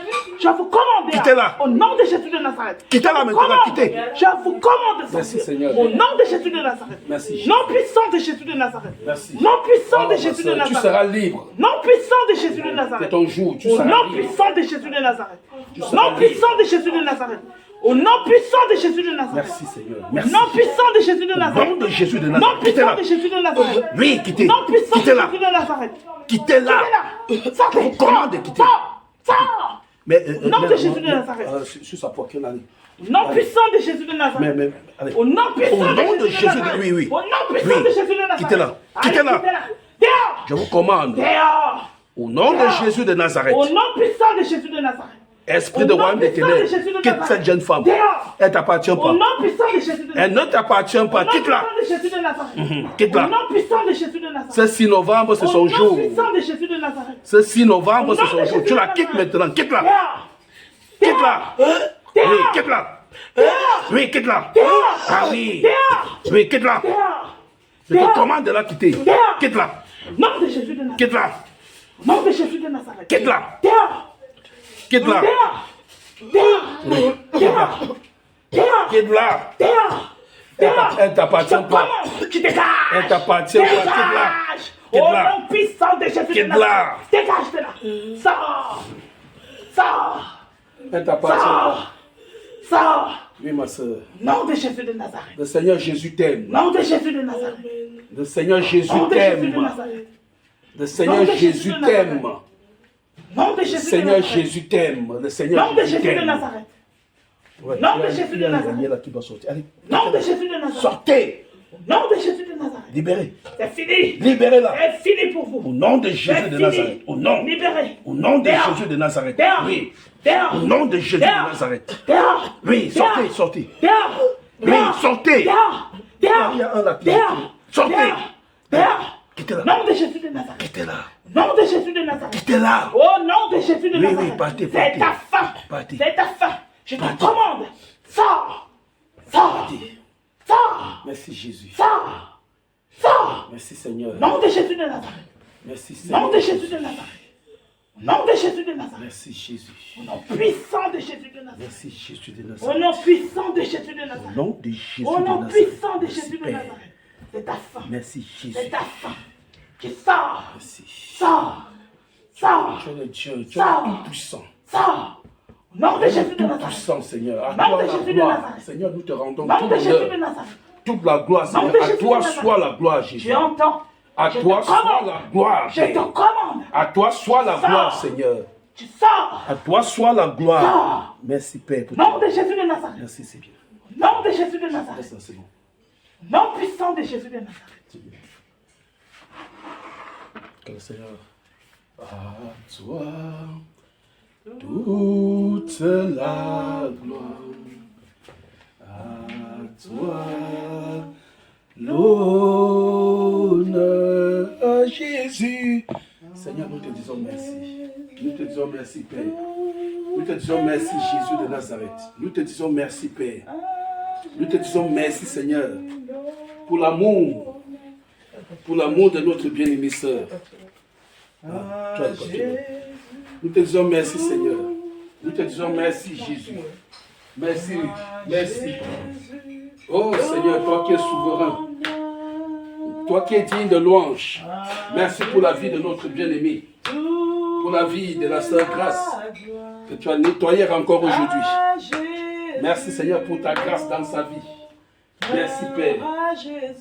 Je vous commande. Quittez-la. Au nom de Jésus de Nazareth. Quittez-la Je vous maintenant, commande. quittez. Je vous commande de Merci, sortir. Seigneur. Au nom de Jésus de Nazareth. Merci, Jésus. Nom puissant de Jésus de Nazareth. Merci. Nom puissant Oh, de ma Jésus de soeur, tu Nazareth. seras libre. Nom puissant de Jésus de C'est Nazareth. ton jour. Tu Au seras nom libre. puissant de Jésus de Nazareth. seras Nom libre. puissant de Jésus de Nazareth. Au nom puissant de Jésus de Nazareth. Merci, Seigneur. Merci. Nom puissant de Jésus de Au Nazareth. nom de Jésus de Nom Nazareth. puissant Quittez-la. de Jésus de Nazareth. Oui, quittez. Nom puissant de Quittez-la. Jésus de Nazareth. Quittez-la. Quittez-la. Sortez. Commande de quitter. Sors. Sors. Mais, Nom de Jésus de Nazareth. Sur sa poitrine, allez. Au nom puissant de Jésus de Nazareth. Mais, allez. Au nom puissant Au nom de de Jésus Jésus de de- Nazareth. oui, oui. Au nom puissant Oui. de Jésus de Nazareth. Quittez-la. Allez, Quittez-la. Dehors. Je vous commande. Dehors. Au nom de Jésus de Nazareth. Au nom puissant de Jésus de Nazareth. Esprit Au de nom royaume des puissant de Jésus de ténèbres. Quitte Nazareth. cette jeune femme. Dehors. Elle t'appartient Au pas. nom puissant de Jésus de Elle Nazareth. ne t'appartient pas. Au nom Quitte-la. puissant de Jésus de Nazareth. Quitte-la. Au nom puissant de Jésus de Nazareth. Ce 6 novembre, c'est Au son nom jour. puissant de Jésus de Nazareth. Ce 6 novembre, Au c'est nom son de jour. Jésus Tu de la quittes Nazareth. maintenant. Quitte-la. Dehors. Quitte-la. Dehors. Oui, quitte-la. Dehors. Oui, quitte-la. Dehors. Ah oui. Dehors. Oui, quitte-la. Dehors. Je te Dehors. commande de la quitter. Dehors. Quitte-la. Au nom de Jésus de Nazareth. Quitte-la. Au nom de Jésus de Nazareth. Quitte-la. Dehors. Quitte-la. Dehors. Dehors. Dehors. Dehors. Quitte-la. Dehors. Dehors. Elle t'appartient pas. Comment tu dégages? Elle t'appartient pas. Quitte-la. Au Quitte-la. nom puissant de Jésus de Quitte-la. Nazareth. Dégage de là. Sors. Sors. Elle t'appartient pas. Sors. Sors. Oui, ma soeur. Nom de Jésus de Nazareth. Le Seigneur Jésus t'aime. Nom de Jésus de Nazareth. Le Seigneur Jésus Nom de Jésus de t'aime. Nazareth. Le Seigneur Nom de Jésus Jésus de t'aime. Nazareth. Nom de Le Jésus de Seigneur Nazareth. Jésus t'aime. Le Seigneur Nom de Jésus Jésus de t'aime. Nazareth. Ouais, Nom il y a- de Jésus il y de a un Nazareth. dernier là qui doit sortir. Allez. Nom de Jésus de Nazareth. Sortez. Nom de Jésus de Nazareth. Libérez. C'est fini. Libérez-la. C'est fini pour Au vous. nom de C'est Jésus de fini. Nazareth. Au nom. Libéré. Au nom de Dehors. Jésus de Nazareth. Dehors. Oui. Dehors. Au nom de Jésus de Dehors. Nazareth. Dehors. Oui, Dehors. sortez, sortez. Dehors. Oui, Dehors. sortez. Dehors. Dehors. Il y a un là qui- Dehors. Sortez. Dehors. Dehors. Quittez-la. Nom de Jésus de Nazareth. Quittez-la. Nom de Jésus de Nazareth. Quittez-la. Au nom de Jésus de Oui, Nazareth. oui, partez, C'est partez. ta fin. Partez. C'est ta fin. Je te Partez. commande. Sors. Sors. Sors. Merci Jésus. Sors. Sors. Merci Seigneur. Nom de Jésus de Nazareth. Merci Nom Seigneur. de Jésus de Nazareth. Nom de Jésus de Nazareth. Merci Jésus. Au nom puissant de Jésus de Nazareth. Merci Jésus de Au Nazareth. nom puissant de Jésus de Au Nazareth. nom de Jésus Au de nom Nazareth. puissant de Merci, Jésus de Père. Nazareth. C'est ta fin. Merci C'est Jésus. ta fin. Tu sors. Merci. Sors. Sors. Tu es le Dieu, tu es Sors. le tout-puissant. Sors. Au nom de Jésus de Nazareth. Tout-puissant, Seigneur. À Nom toi de la Jésus de gloire. Nazareth. Seigneur, nous te rendons Nom tout de Jésus de l'honneur, Nazareth. toute la gloire, Nom Seigneur. de À Jésus toi de Nazareth. soit la gloire, Jésus. Tu entends. À Je toi te soit commande. la gloire, Je te Père. commande. À toi soit la Sors. gloire, Seigneur. Tu sors. À toi soit la gloire. Sors. Merci, Père. Pour Nom de Jésus de Nazareth. Merci, c'est bien. Nom de Jésus de Nazareth. Ça, c'est bon. Nom puissant de Jésus de Nazareth. C'est bien. Que le Seigneur. À toi toute la gloire. À toi l'honneur. À Jésus. Seigneur, nous te disons merci. Nous te disons merci, Père. Nous te disons merci, Jésus de Nazareth. Nous te disons merci, Père. Nous te disons merci, Seigneur, pour l'amour de notre bien-aimée sœur. Nous te disons merci, Seigneur. Nous te disons merci, Jésus. Merci, merci. Oh Seigneur, toi qui es souverain, toi qui es digne de louange, merci pour la vie de notre bien-aimé, pour la vie de la sœur Grâce, que tu as nettoyée encore aujourd'hui. Merci Seigneur pour ta grâce dans sa vie. Merci Père.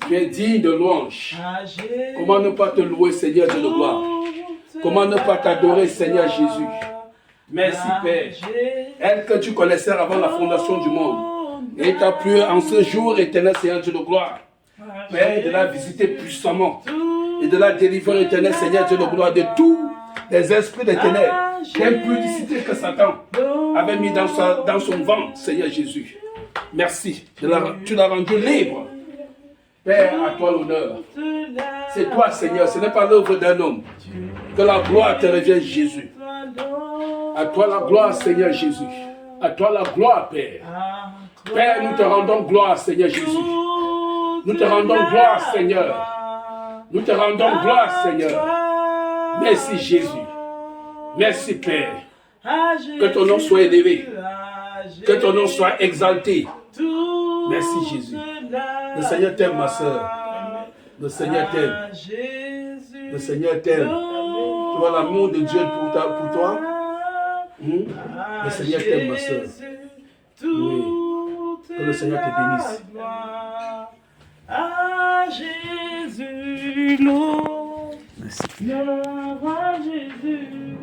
Tu es digne de louange. Comment ne pas te louer Seigneur Dieu de gloire? Comment ne pas t'adorer Seigneur Jésus? Merci Père. Elle que tu connaissais avant la fondation du monde. Et t'a plu en ce jour éternel Seigneur Dieu de gloire. Père, de la visiter puissamment. Et de la délivrer éternel Seigneur Dieu de gloire de tous les esprits des ténèbres. D'impudicité que Satan avait mis dans son ventre Seigneur Jésus. Merci. Tu l'as rendu libre. Père, à toi l'honneur. C'est toi Seigneur, ce n'est pas l'œuvre d'un homme. Que la gloire te revienne Jésus. À toi la gloire Seigneur Jésus. À toi la gloire Père. Père, nous te rendons gloire Seigneur Jésus. Nous te rendons gloire Seigneur. Nous te rendons gloire Seigneur. Merci Jésus. Merci Père. Que ton nom soit élevé. Que ton nom soit exalté. Merci Jésus. Le Seigneur t'aime ma soeur. Le Seigneur t'aime. Le Seigneur t'aime. Tu vois l'amour de Dieu pour toi. Le Seigneur t'aime ma soeur. Oui. Que le Seigneur te bénisse. À Jésus, l'eau. Merci. À Jésus.